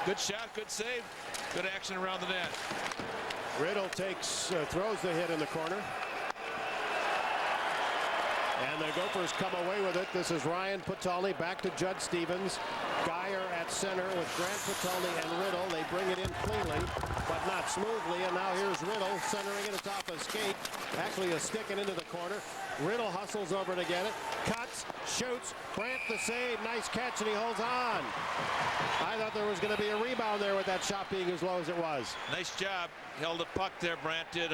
Good shot, good save, good action around the net. Riddle throws the hit in the corner. And the Gophers come away with it. This is Ryan Potulny back to Judd Stevens. Geyer at center with Grant Potulny and Riddle. They bring it in cleanly, but not smoothly. And now here's Riddle centering it. It's off a skate. Actually a stick and into the corner. Riddle hustles over to get it. Cuts, shoots. Grant the save. Nice catch, and he holds on. I thought there was going to be a rebound there with that shot being as low as it was. Nice job. Held the puck there, Brandt did.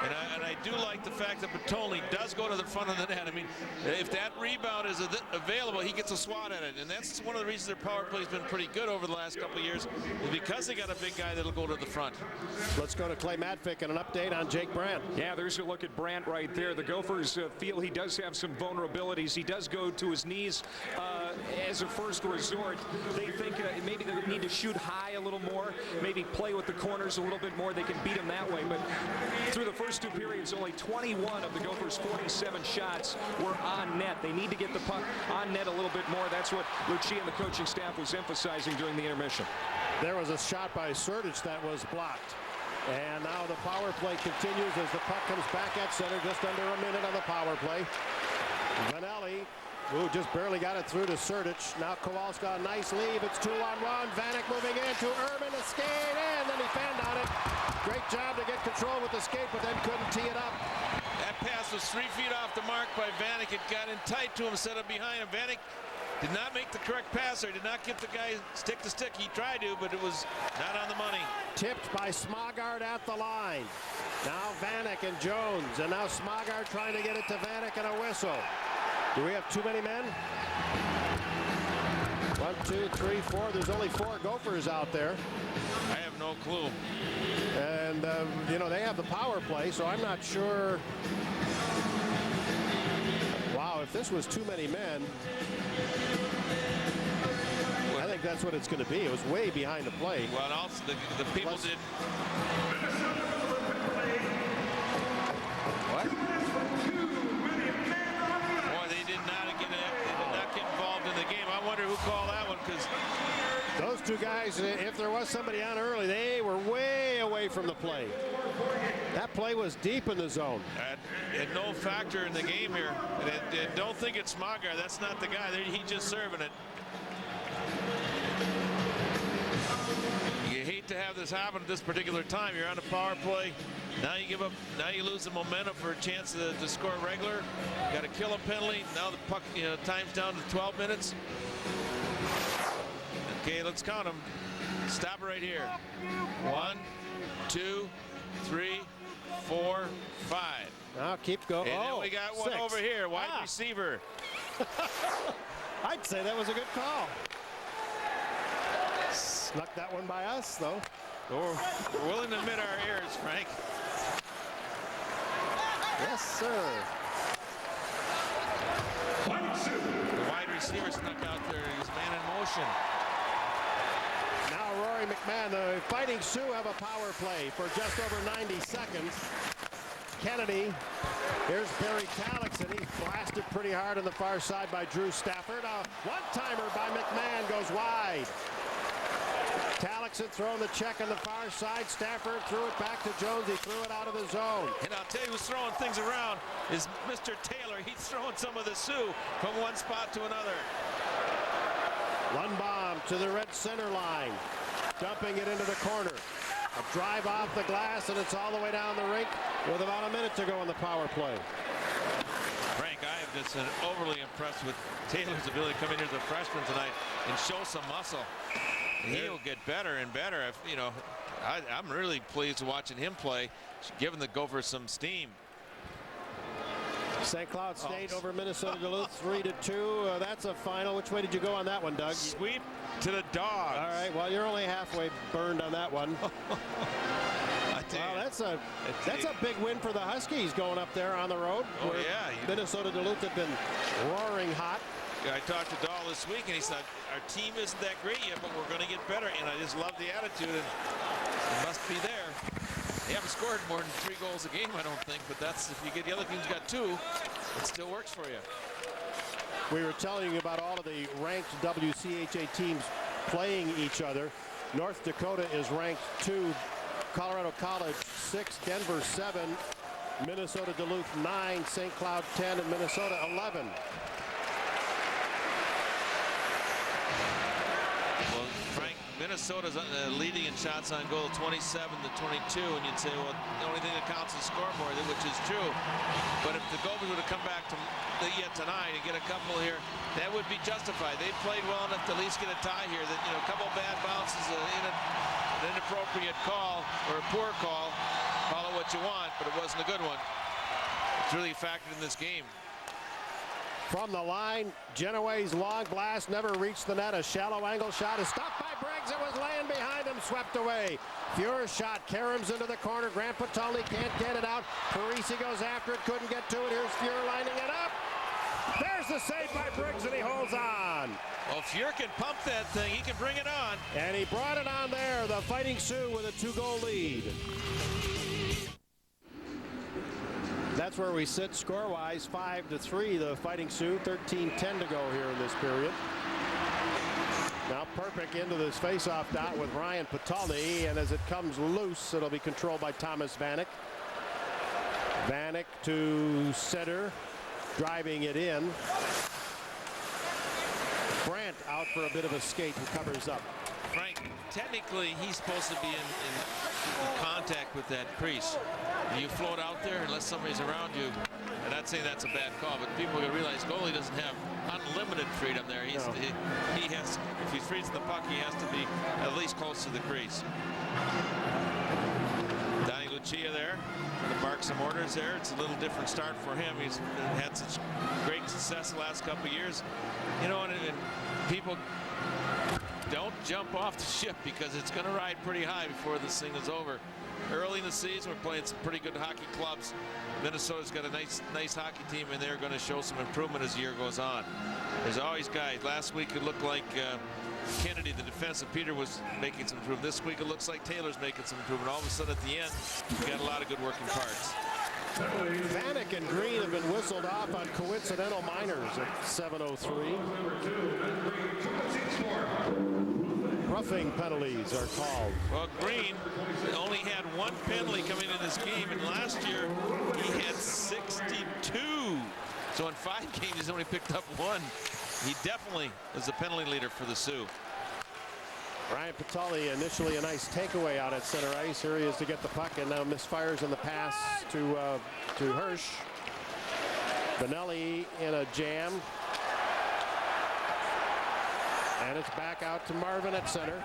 And I do like the fact that Potulny does go to the front of the net. I mean, if that rebound is available, he gets a swat at it. And that's one of the reasons their power play has been pretty good over the last couple of years, is because they got a big guy that'll go to the front. Let's go to Clay Madfick and an update on Jake Brandt. Yeah, there's a look at Brandt right there. The Gophers feel he does have some vulnerabilities. He does go to his knees as a first resort. They think maybe they need to shoot high a little more, maybe play with the corners a little bit more. They can beat him that way. But through the first 2 periods, only 21 of the Gophers' 47 shots were on net. They need to get the puck on net a little bit more. That's what Lucia and the coaching staff was emphasizing during the intermission. There was a shot by Sertic that was blocked. And now the power play continues as the puck comes back at center, just under a minute on the power play. Vanelli, who just barely got it through to Sertic. Now Kowalska, nice leave. It's 2-on-1. Vanek moving in to Urban, a skate, and then he fanned on it. Great job to get control with the skate, but then couldn't tee it up. That pass was 3 feet off the mark by Vanek. It got in tight to him, set up behind him. Vanek did not make the correct pass there, did not get the guy stick to stick. He tried to, but it was not on the money. Tipped by Smogard at the line. Now Vanek and Jones, and now Smogard trying to get it to Vanek and a whistle. Do we have too many men? 1, 2, 3, 4. There's only 4 Gophers out there. I have no clue. And, you know, they have the power play, so I'm not sure. Wow, if this was too many men, I think that's what it's going to be. It was way behind the plate. Well, and also the people did. What? Boy, they did not get involved in the game. I wonder who called that one, because those 2 guys, if there was somebody on early, they were way away from the play. That play was deep in the zone. Had no factor in the game here. And don't think it's Smagar. That's not the guy. He's just serving it. You hate to have this happen at this particular time. You're on a power play. Now you give up. Now you lose the momentum for a chance to score regular. Got to kill a penalty. Now the puck, time's down to 12 minutes. Okay, let's count them. Stop it right here. 1, 2, 3, 4, 5. Now keep going. And then we got 1 over here, wide receiver. I'd say that was a good call. Snuck that one by us, though. We're willing to admit our errors, Frank. Yes, sir. The wide receiver snuck out there. He's man in motion. Now Rory McMahon, the Fighting Sioux have a power play for just over 90 seconds. Kennedy, here's Barry Talixon. He blasted pretty hard on the far side by Drew Stafford. A one-timer by McMahon goes wide. Talixon throwing the check on the far side. Stafford threw it back to Jones. He threw it out of the zone. And I'll tell you who's throwing things around is Mr. Taylor. He's throwing some of the Sioux from one spot to another. Lundbaum to the red center line, dumping it into the corner. A drive off the glass, and it's all the way down the rink with about a minute to go in the power play. Frank, I have just been overly impressed with Taylor's ability to come in here as a freshman tonight and show some muscle. And he'll get better and better. You know, I'm really pleased watching him play, giving the Gophers some steam. St. Cloud State over Minnesota Duluth 3-2. That's a final. Which way did you go on that one, Doug? Sweep to the Dogs. All right. Well, you're only halfway burned on that one. Well, that's a big win for the Huskies going up there on the road. Oh yeah. Minnesota Duluth have been roaring hot. Yeah, I talked to Dahl this week, and he said our team isn't that great yet, but we're going to get better. And I just love the attitude, and it must be there. They haven't scored more than 3 goals a game, I don't think, but that's if you get the other team's got 2, it still works for you. We were telling you about all of the ranked WCHA teams playing each other. North Dakota is ranked 2, Colorado College 6, Denver 7, Minnesota Duluth 9, St. Cloud 10, and Minnesota 11. Well, Frank, Minnesota's leading in shots on goal 27-22, and you'd say, well, the only thing that counts is scoreboard, which is true. But if the Gophers were to come back to yet tonight and get a couple here, that would be justified. They played well enough to at least get a tie here. That, you know, a couple bad bounces, an inappropriate call or a poor call. Call it what you want, but it wasn't a good one. It's really factored in this game. From the line, Genoway's long blast never reached the net. A shallow angle shot is stopped by Briggs. It was laying behind him, swept away. Fuhr's shot caroms into the corner. Grant Potulny can't get it out. Parisi goes after it, couldn't get to it. Here's Fuhr lining it up. There's the save by Briggs, and he holds on. Well, Fuhr can pump that thing. He can bring it on. And he brought it on there. The Fighting Sioux with a 2-goal lead. That's where we sit score-wise, 5-3. The Fighting Sioux, 13-10 to go here in this period. Now Perpick into this face-off dot with Ryan Potulny, and as it comes loose, it'll be controlled by Thomas Vanek. Vanek to center, driving it in. Brandt out for a bit of a skate and covers up. Frank, technically, he's supposed to be in contact with that crease. You float out there unless somebody's around you, and I'd say that's a bad call. But people gotta realize goalie doesn't have unlimited freedom there. He has, if he's freezing the puck, he has to be at least close to the crease. Donnie Lucia there, the bark some orders there. It's a little different start for him. He's had such great success the last couple of years. You know, and people don't jump off the ship because it's going to ride pretty high before this thing is over. Early in the season, we're playing some pretty good hockey clubs. Minnesota's got a nice hockey team, and they're going to show some improvement as the year goes on. There's always guys. Last week it looked like Kennedy, the defensive Peter, was making some improvement. This week it looks like Taylor's making some improvement. All of a sudden at the end, we've got a lot of good working parts. Vanek and Green have been whistled off on coincidental minors at 7:03. Roughing penalties are called. Well, Green only had 1 penalty coming in this game, and last year he had 62. So in 5 games, he's only picked up 1. He definitely is the penalty leader for the Sioux. Ryan Potulny initially a nice takeaway out at center ice. Here he is to get the puck, and now misfires in the pass to Hirsch. Benelli in a jam. And it's back out to Marvin at center.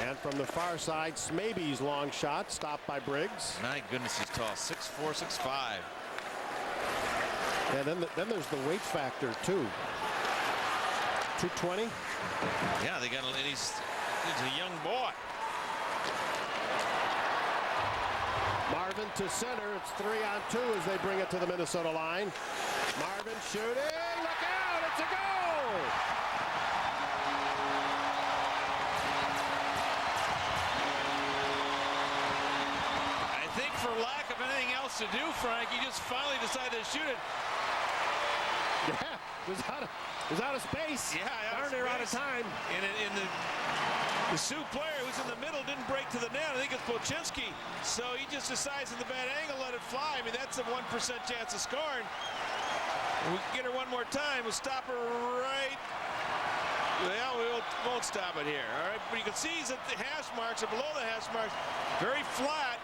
And from the far side, Smaby's long shot stopped by Briggs. My goodness, he's tall, 6'4", 6'5". And then there's the weight factor too. 220. Yeah, they got. And he's He's a young boy. Marvin to center. It's 3-on-2 as they bring it to the Minnesota line. Marvin shooting. Look out! It's a goal! I think for lack of anything else to do, Frank, he just finally decided to shoot it. Yeah, was out of space. Yeah, darn near out of time. And the Sioux player who's in the middle didn't break to the net. I think it's Bochenski. So he just decides in the bad angle, let it fly. I mean, that's a 1% chance of scoring. And we can get her one more time. We'll stop her right. Well, we won't stop it here. All right, but you can see he's at the hash marks or below the hash marks, very flat.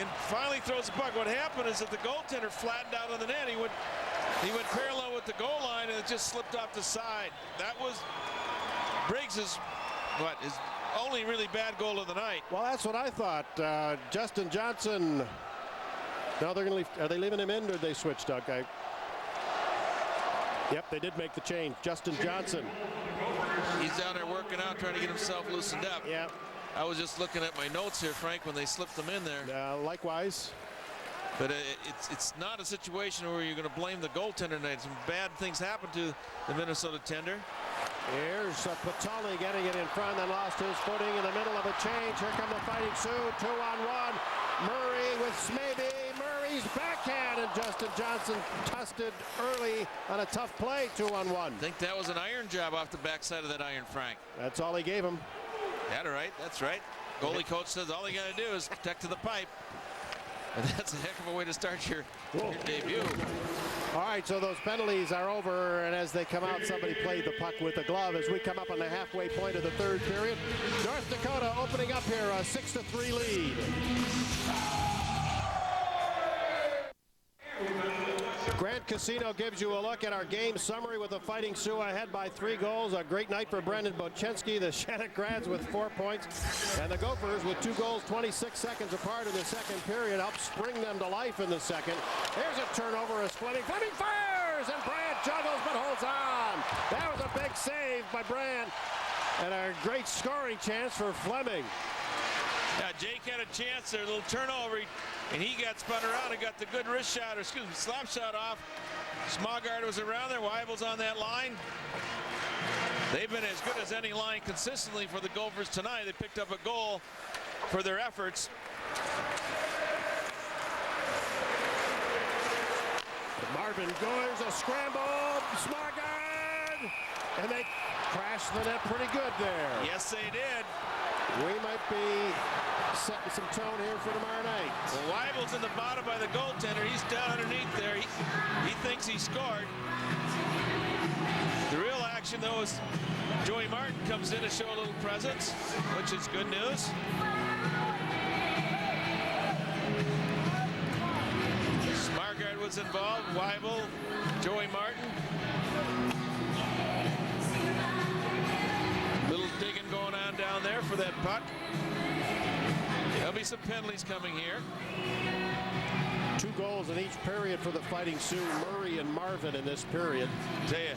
And finally throws the puck. What happened is that the goaltender flattened out on the net. He went parallel with the goal line, and it just slipped off the side. That was Briggs's his only really bad goal of the night. Well, that's what I thought. Justin Johnson. Now they're going to leave. Are they leaving him in, or did they switch, Doug? Yep, they did make the change. Justin Johnson. He's down there working out, trying to get himself loosened up. Yeah. I was just looking at my notes here, Frank, when they slipped them in there. Likewise. But it's not a situation where you're going to blame the goaltender tonight. Some bad things happened to the Minnesota tender. Here's Potulny getting it in front, then lost his footing in the middle of a change. Here come the Fighting Sioux, 2-on-1. Murray with Smaby. Murray's backhand, and Justin Johnson tusted early on a tough play, 2-on-1. I think that was an iron job off the backside of that iron, Frank. That's all he gave him. That's right. Goalie coach says all you got to do is protect to the pipe. And that's a heck of a way to start your debut. All right, so those penalties are over, and as they come out, somebody played the puck with the glove as we come up on the halfway point of the third period. North Dakota opening up here, a 6-3 lead. Grant Casino gives you a look at our game summary with the Fighting Sioux ahead by 3 goals. A great night for Brendan Bochenski, the Shattuck grads with 4 points. And the Gophers with 2 goals 26 seconds apart in the second period helped spring them to life in the second. Here's a turnover of Fleming. Fleming fires, and Brandt juggles but holds on. That was a big save by Brandt, and a great scoring chance for Fleming. Yeah, Jake had a chance there, a little turnover, and he got spun around and got the good wrist shot, or excuse me, slap shot off. Smogard was around there. Weibel's on that line. They've been as good as any line consistently for the Gophers tonight. They picked up a goal for their efforts. Marvin Goers, a scramble, Smogard, and they crashed the net pretty good there. Yes, they did. We might be setting some tone here for tomorrow night. Well, Weibel's in the bottom by the goaltender. He's down underneath there. He thinks he scored. The real action, though, is Joey Martin comes in to show a little presence, which is good news. Smargard was involved. Weibel, Joey Martin. Little digging going on down there for that puck. There'll be some penalties coming here. 2 goals in each period for the Fighting Sioux, Murray and Marvin in this period. Tell you,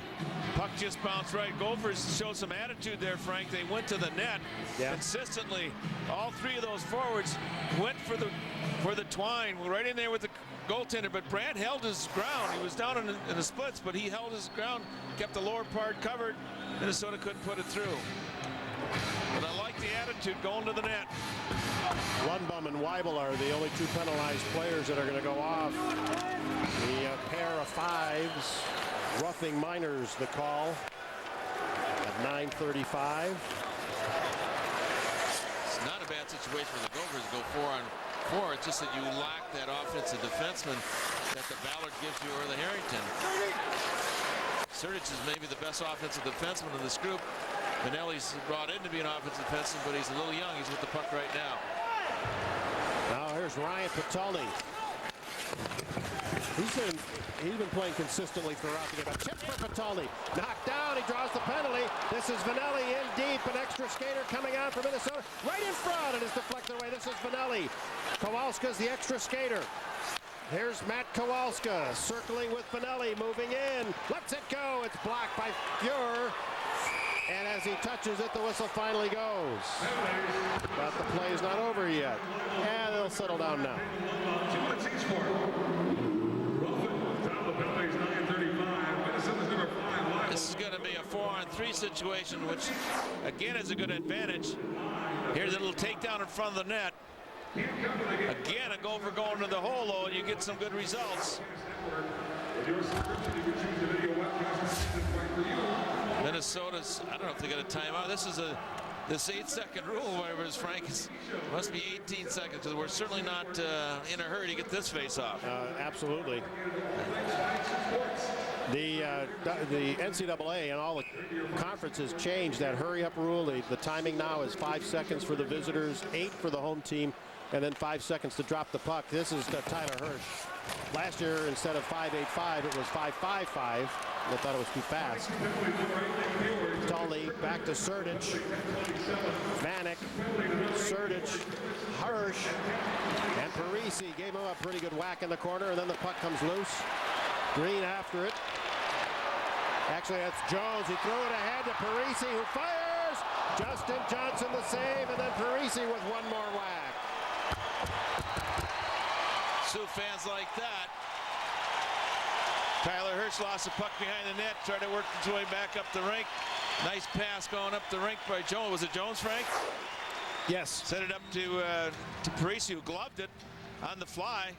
puck just bounced right. Gophers showed some attitude there, Frank. They went to the net consistently. All 3 of those forwards went for the twine, right in there with the goaltender. But Brandt held his ground. He was down in the splits, but he held his ground, kept the lower part covered. Minnesota couldn't put it through. But I like the attitude going to the net. Lundbaum and Weibel are the only 2 penalized players that are going to go off. The pair of 5s, roughing minors, the call at 9:35. It's not a bad situation for the Gophers to go 4-on-4. It's just that you lack that offensive defenseman that the Ballard gives you or the Harrington. Sertic is maybe the best offensive defenseman in this group. Manelli's brought in to be an offensive defenseman, but he's a little young. He's with the puck right now. Now here's Ryan Potulny. He's been playing consistently throughout the game. A chip for Potulny. Knocked down. He draws the penalty. This is Vanelli in deep. An extra skater coming out for Minnesota. Right in front. It is deflected away. This is Vanelli. Kowalska's the extra skater. Here's Matt Kowalska circling with Vanelli. Moving in. Lets it go. It's blocked by Fuhr. And as he touches it, the whistle finally goes. But the play is not over yet. And they'll settle down now. This is going to be a 4-on-3 situation, which again is a good advantage. Here's a little takedown in front of the net. Again, a Gopher going to the hole, though, and you get some good results. Minnesota's, I don't know if they got a timeout. This is this 8-second rule, whatever it is, Frank. It must be 18 seconds, because we're certainly not in a hurry to get this face off. Absolutely. The NCAA and all the conferences changed that hurry-up rule. The timing now is 5 seconds for the visitors, 8 for the home team, and then 5 seconds to drop the puck. This is Tyler Hirsch. Last year, instead of 5.85, it was 5.55. They thought it was too fast. Potulny back to Surdich. Vanek, Surdich, Hirsch, and Parisi gave him a pretty good whack in the corner, and then the puck comes loose. Green after it. Actually, that's Jones. He threw it ahead to Parisi, who fires. Justin Johnson the save, and then Parisi with one more whack. Sioux fans like that. Tyler Hirsch lost the puck behind the net, tried to work his way back up the rink. Nice pass going up the rink by Jones. Was it Jones, Frank? Yes. Set it up to Parisi, who gloved it on the fly.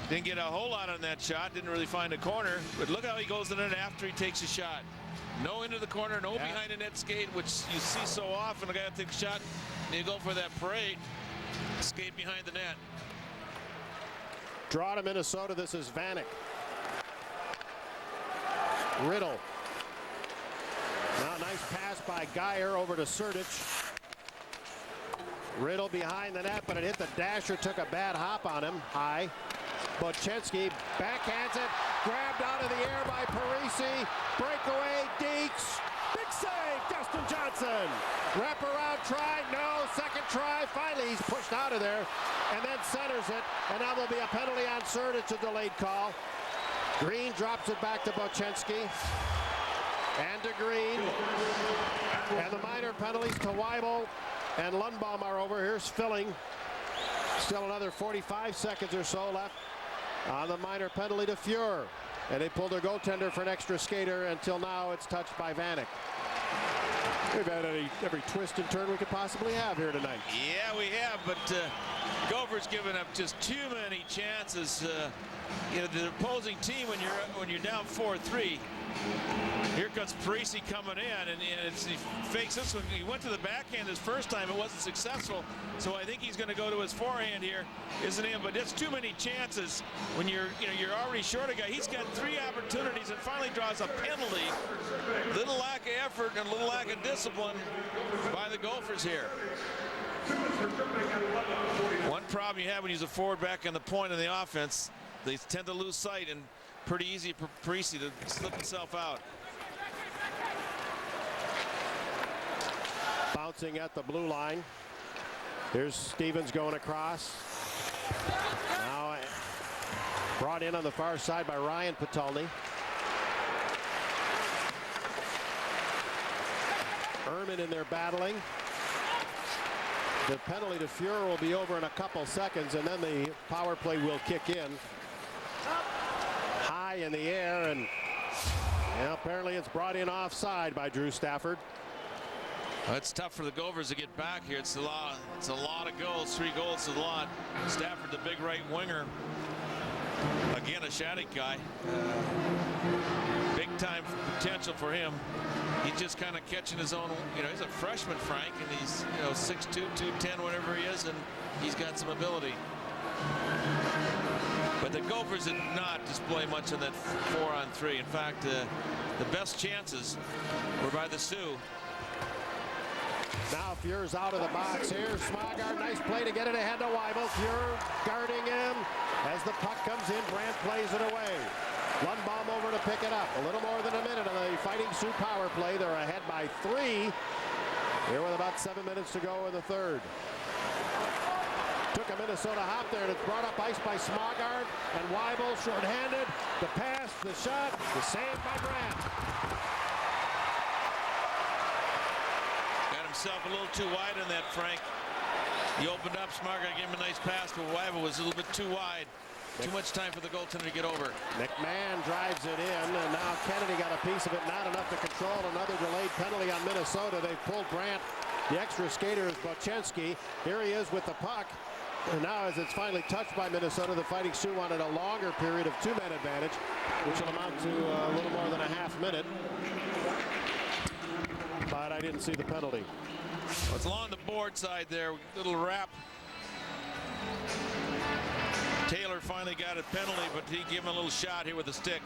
Didn't get a whole lot on that shot. Didn't really find a corner. But look how he goes to the net after he takes a shot. No into the corner, no behind the net skate, which you see so often. The guy takes a shot, and you go for that parade. Skate behind the net. Draw to Minnesota. This is Vanek. Riddle. Now nice pass by Geyer over to Surdich. Riddle behind the net, but it hit the dasher, took a bad hop on him. High. Bochenski backhands it, grabbed out of the air by Parisi. Breakaway, Deeks. Big save, Justin Johnson. Wraparound try, no. Second try, finally he's pushed out of there and then centers it. And now there'll be a penalty on Surdich, a delayed call. Green drops it back to Bochenski. And to Green. And the minor penalties to Weibel and Lundbaum are over. Here's Filling. Still another 45 seconds or so left on the minor penalty to Fuhr. And they pulled their goaltender for an extra skater. Until now, it's touched by Vanek. We've had every twist and turn we could possibly have here tonight. Yeah, we have, but Gophers giving up just too many chances. You know, the opposing team, when you're down 4-3, here comes Parisi coming in, and he fakes this one. He went to the backhand his first time. It wasn't successful, so I think he's going to go to his forehand here, isn't he? But it's too many chances when you're already short a guy. He's got 3 opportunities and finally draws a penalty. Little lack of effort and a little lack of discipline by the Gophers here. One problem you have when you use a forward back on the point of the offense, they tend to lose sight, and pretty easy for Parisi to slip himself out. Bouncing at the blue line. Here's Stevens going across. Now brought in on the far side by Ryan Potulny. Ehrman in there battling. The penalty to Fuhr will be over in a couple seconds, and then the power play will kick in. High in the air, and apparently it's brought in offside by Drew Stafford. Well, it's tough for the Gophers to get back here. It's a lot of goals, 3 goals to the lot. Stafford, the big right winger. Again, a Shattuck guy. Big time potential for him. He's just kind of catching his own. You know, he's a freshman, Frank, and he's 6'2", 210, whatever he is, and he's got some ability. But the Gophers did not display much in that 4-on-3. In fact, the best chances were by the Sioux. Now Fuhr's out of the box here. Smogard, nice play to get it ahead to Weibel. Fuhr guarding him. As the puck comes in, Brandt plays it away. Lundbaum over to pick it up. A little more than a minute on the Fighting Sioux power play. They're ahead by 3. Here with about 7 minutes to go in the third. Took a Minnesota hop there, and it's brought up ice by Smogard. And Weibel short-handed. The pass, the shot, the save by Brandt. himself a little too wide on that, Frank. He opened up. Smarga gave him a nice pass, but Wyva was a little bit too wide. Too much time for the goaltender to get over. McMahon drives it in, and now Kennedy got a piece of it, not enough to control. Another delayed penalty on Minnesota. They've pulled Brandt. The extra skater is Bochenski. Here he is with the puck. And now as it's finally touched by Minnesota, the Fighting Sioux wanted a longer period of two-man advantage, which will amount to a little more than a half minute. But I didn't see the penalty. Well, it's along the board side there. Little wrap. Taylor finally got a penalty, but he gave him a little shot here with the stick.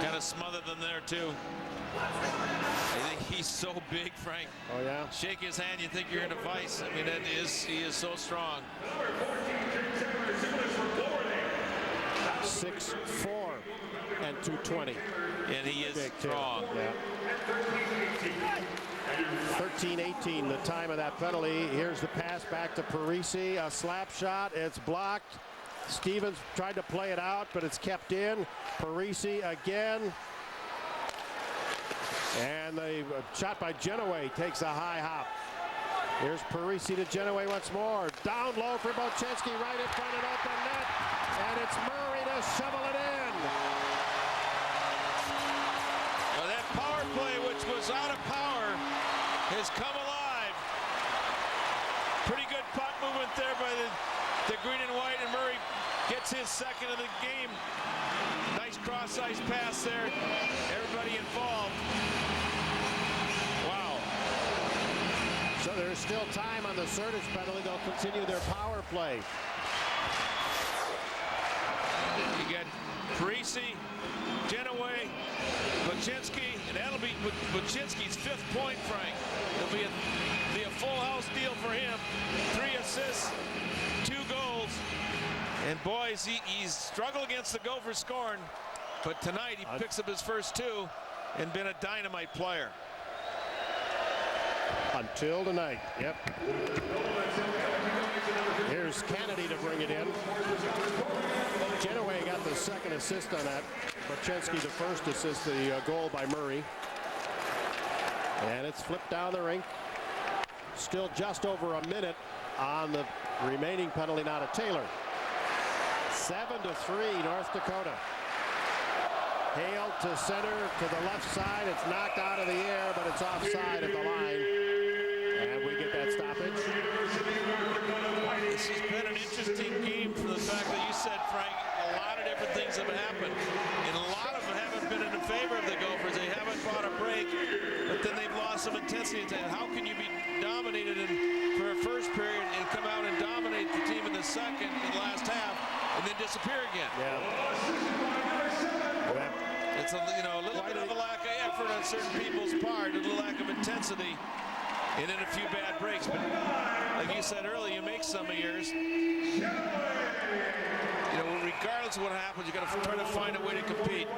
Kind of smothered them there, too. I think he's so big, Frank. Oh, yeah? Shake his hand, you think you're in a vice. I mean, he is so strong. 6'4" and 220. And he is strong. Yeah. 13-18, the time of that penalty. Here's the pass back to Parisi. A slap shot. It's blocked. Stevens tried to play it out, but it's kept in. Parisi again. And the shot by Genoway takes a high hop. Here's Parisi to Genoway once more. Down low for Bochenski, right in front of open net. And it's Murray to shovel it in. Well, that power play, which was out of power, has come alive. Pretty good puck movement there by the green and white, and Murray gets his second of the game. Nice cross-ice pass there. Everybody involved. Wow. So there's still time on the Sertis penalty. They'll continue their power play. You got Parisi, Genoway, Bochenski, and that'll be Bochenski's 5th point, Frank. It'll be a full house deal for him. 3 assists, 2 goals. And boys, he's struggled against the Gophers scoring, but tonight he picks up his first 2 and been a dynamite player. Until tonight, yep. Here's Kennedy to bring it in. Genoway got the second assist on that. Bochenski the first assist, the goal by Murray. And it's flipped down the rink. Still just over a minute on the remaining penalty now to Taylor. 7-3 North Dakota. Hale to center to the left side. It's knocked out of the air, but it's offside at the line. And we get that stoppage. This has been an interesting game for the fact that you said, Frank, a lot of different things have happened. And a lot of them haven't been in favor of the Gophers. They haven't bought a break, but then they've lost some intensity. How can you be dominated for a first period and come out and dominate the team in the second and last half and then disappear again? Yeah. It's a little bit of a lack of effort on certain people's part, a little lack of intensity, and then a few bad breaks. But like you said earlier, you make some of yours. Regardless of what happens, you got to try to find a way to compete.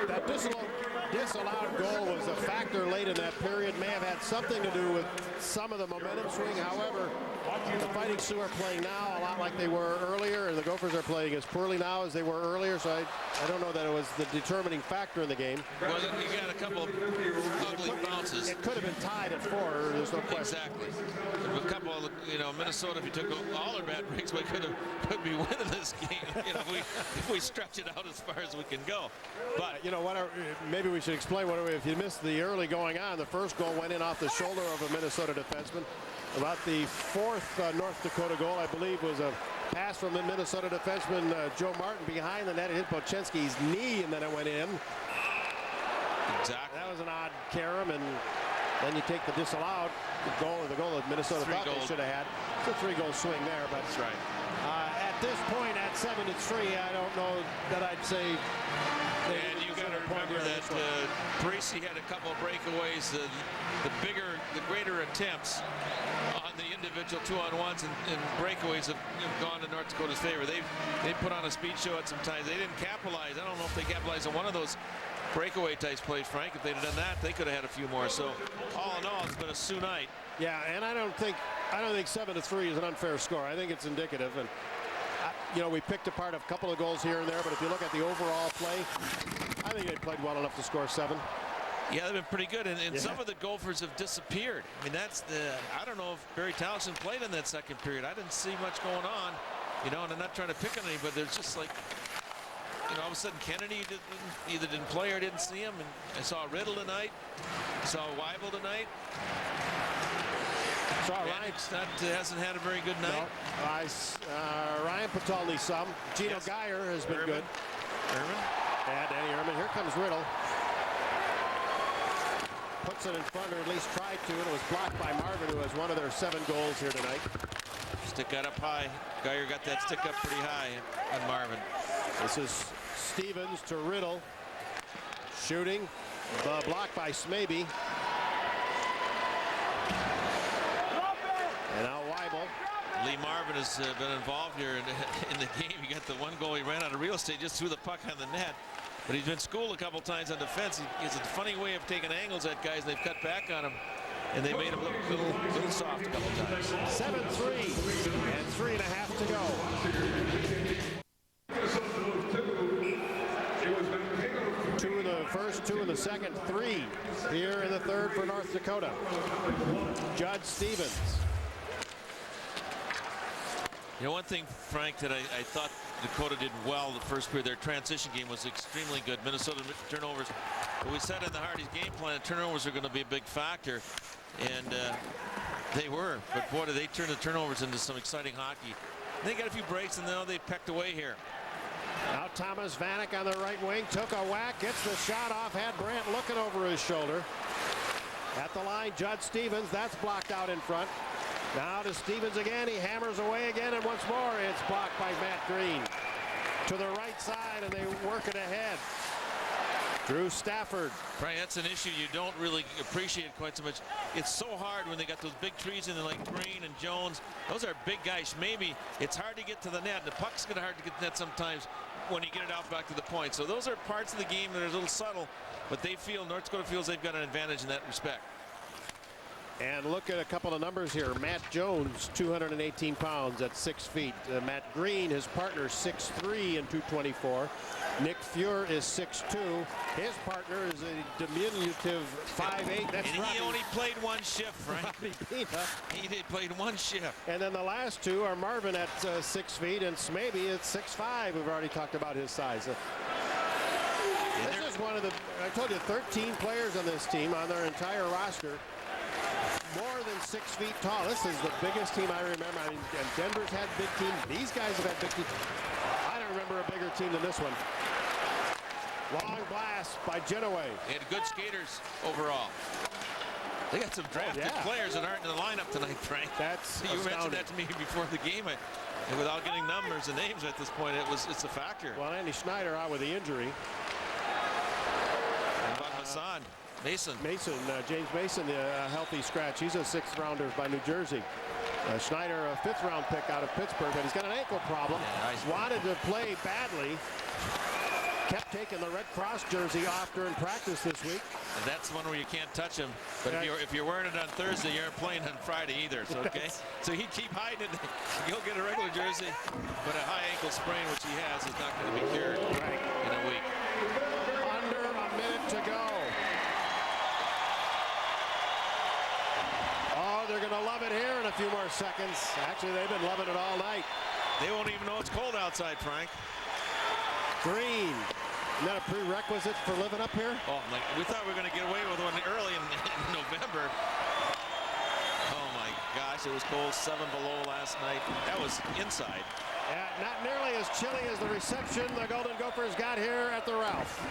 That disallowed goal was a factor late in that period. May have had something to do with some of the momentum swing. However, the Fighting Sioux are playing now a lot like they were earlier, and the Gophers are playing as poorly now as they were earlier. So I don't know that it was the determining factor in the game. Well, you got a couple of ugly bounces. It could have been tied at 4. There's no question. Exactly. A couple of, Minnesota, if you took all their bad breaks, we could be winning this game. If we stretch it out as far as we can go. But maybe we should explain if you missed the early going on. The first goal went in off the shoulder of a Minnesota defenseman. About the 4th North Dakota goal, I believe, was a pass from the Minnesota defenseman Joe Martin behind the net. It hit Bochenski's knee, and then it went in. Exactly. That was an odd carom, and then you take the disallowed the goal that Minnesota thought they should have had. It's a 3-goal swing there, but that's right. At this point, at 7-3, I don't know that I'd say. And you got to remember that Parisi had a couple of breakaways. The greater attempts on the individual 2-on-1s and breakaways have gone to North Dakota's favor. They put on a speed show at some times. They didn't capitalize. I don't know if they capitalized on one of those breakaway type plays, Frank. If they'd have done that, they could have had a few more. So all in all, it's been a Sioux night. Yeah, and I don't think 7-3 is an unfair score. I think it's indicative. And we picked apart a couple of goals here and there, but if you look at the overall play, I think they played well enough to score 7. Yeah, they've been pretty good, and some of the Gophers have disappeared. I mean, that's I don't know if Barry Townsend played in that second period. I didn't see much going on, you know, and I'm not trying to pick on anybody, but there's just like, you know, all of a sudden Kennedy either didn't play or didn't see him, and I saw Riddle tonight, I saw Weibel tonight. Saw Ryan hasn't had a very good night. No, Ryan Potulny some. Gino Geyer has been good. And Danny Ehrman. Here comes Riddle. Puts it in front, or at least tried to, and it was blocked by Marvin, who has one of their 7 goals here tonight. Stick got up high. Geyer got that stick up pretty high on Marvin. This is Stevens to Riddle. Shooting. The block by Smaby. And now Weibel. Lee Marvin has been involved here in the game. He got the one goal. He ran out of real estate, just threw the puck on the net. But he's been schooled a couple times on defense. He has a funny way of taking angles at guys, and they've cut back on him. And they made him look a little soft a couple times. 7-3 and 3.5 to go. 2 in the first, 2 in the second, 3 here in the third for North Dakota. Judd Stevens. You know, one thing, Frank, that I thought Dakota did well the first period, their transition game was extremely good. Minnesota turnovers, but we said in the Hardy's game plan, turnovers are going to be a big factor, and they were. But boy, did they turn the turnovers into some exciting hockey. They got a few breaks, and now they pecked away here. Now Thomas Vanek on the right wing, took a whack, gets the shot off, had Brandt looking over his shoulder. At the line, Judd Stevens, that's blocked out in front. Now to Stevens again, he hammers away again, and once more it's blocked by Matt Green. To the right side, and they work it ahead. Drew Stafford. Right, that's an issue you don't really appreciate quite so much. It's so hard when they got those big trees in there like Green and Jones. Those are big guys. Maybe it's hard to get to the net. The puck's kind of hard to get to the net sometimes when you get it out back to the point. So those are parts of the game that are a little subtle, but they feel, North Dakota feels they've got an advantage in that respect. And look at a couple of numbers here. Matt Jones, 218 pounds at 6 feet. Matt Green, his partner, 6'3" and 224. Nick Fuhr is 6'2". His partner is a diminutive 5'8". That's and he only played one shift, Frank. He did played one shift. And then the last two are Marvin at 6 feet and Smaby at 6'5". We've already talked about his size. This is one of the, I told you, 13 players on this team on their entire roster. More than 6 feet tall. This is the biggest team I remember. I mean, and Denver's had big teams. These guys have had big teams. I don't remember a bigger team than this one. Long blast by Genoway. They had good skaters overall. They got some drafted players that aren't in the lineup tonight, Frank. That's you astounding. mentioned that to me before the game. And without getting numbers and names at this point, it's a factor. Well, Andy Schneider out with the injury. And about Hassan. Mason, James Mason, a healthy scratch. He's a 6th rounder by New Jersey. Schneider, a 5th round pick out of Pittsburgh, but he's got an ankle problem. Wanted to play badly. Kept taking the Red Cross jersey off during practice this week. And that's one where you can't touch him. But if you're wearing it on Thursday, you aren't playing on Friday either. So so he'd keep hiding it. He'll get a regular jersey, but a high ankle sprain, which he has, is not going to be cured in a week. Under a minute to go. Oh, they're going to love it here in a few more seconds. Actually, they've been loving it all night. They won't even know it's cold outside, Frank. Green. Isn't that a prerequisite for living up here? Oh, we thought we were going to get away with one early in November. Oh, my gosh, it was cold, 7 below last night. That was inside. Yeah, not nearly as chilly as the reception the Golden Gophers got here at the Ralph.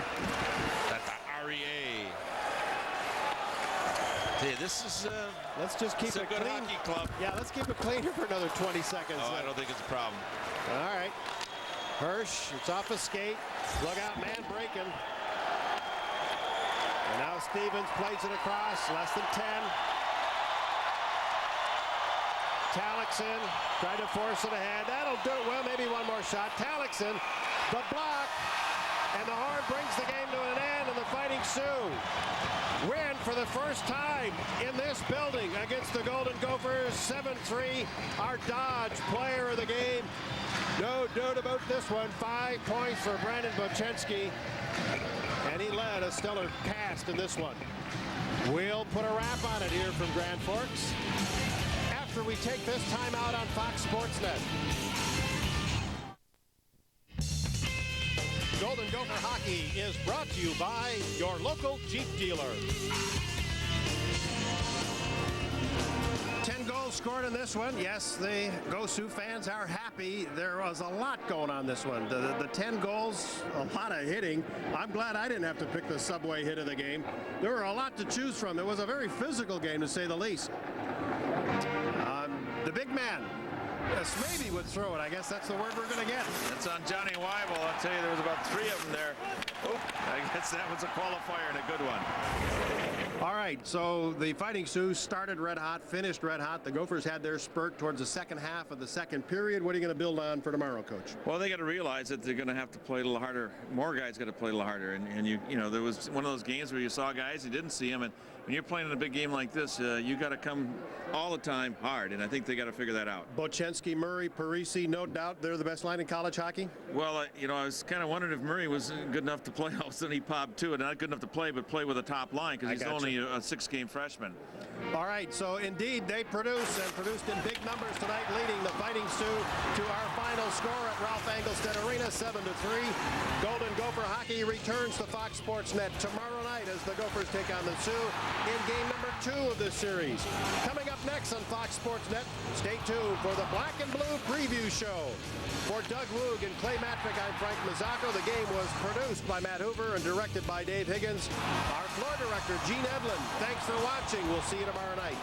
At the REA. Hey, this is let's just keep it good clean. hockey club. Yeah, let's keep it clean here for another 20 seconds. Oh, I don't think it's a problem. All right. Hirsch, it's off a skate. Look out, man breaking. And now Stevens plays it across, less than 10. Talixon tried to force it ahead. That'll do it. Well, maybe one more shot. Talixon, the block, and the horn brings the game to an end, and the Fighting Sioux win for the first time in this building against the Golden Gophers. 7-3, our Dodge player of the game. No doubt about this one. 5 points for Brandon Bochenski. And he led a stellar cast in this one. We'll put a wrap on it here from Grand Forks after we take this time out on Fox Sports Net. Golden Gopher Hockey is brought to you by your local Jeep dealer. 10 goals scored in this one. Yes, the Go Sioux fans are happy. There was a lot going on this one. The 10 goals, a lot of hitting. I'm glad I didn't have to pick the subway hit of the game. There were a lot to choose from. It was a very physical game, to say the least. The big man, maybe would throw it. I guess that's the word we're going to get. That's on Johnny Weibel. I'll tell you, there was about 3 of them there. Oh, I guess that was a qualifier and a good one. All right, so the Fighting Sioux started red hot, finished red hot. The Gophers had their spurt towards the second half of the second period. What are you going to build on for tomorrow, Coach? Well, they got to realize that they're going to have to play a little harder. More guys got to play a little harder. And you know, there was one of those games where you saw guys, you didn't see them. And when you're playing in a big game like this, you got to come all the time hard. And I think they got to figure that out. Bochenski, Murray, Parisi, no doubt they're the best line in college hockey. Well, you know, I was kind of wondering if Murray was good enough to play. All of a sudden he popped too, and not good enough to play, but play with a top line because he's only a 6-game freshman. All right, so indeed they produced in big numbers tonight, leading the Fighting Sioux to our final score at Ralph Engelstad Arena, 7-3. Golden Gopher Hockey returns to Fox Sports Net tomorrow night as the Gophers take on the Sioux in game number 2 of this series. Coming up next on Fox Sports Net, stay tuned for the Black and Blue preview show. For Doug Woog and Clay Mattrick, I'm Frank Mazzacco. The game was produced by Matt Hoover and directed by Dave Higgins. Our floor director, Gene Edlin. Thanks for watching. We'll see you tomorrow night.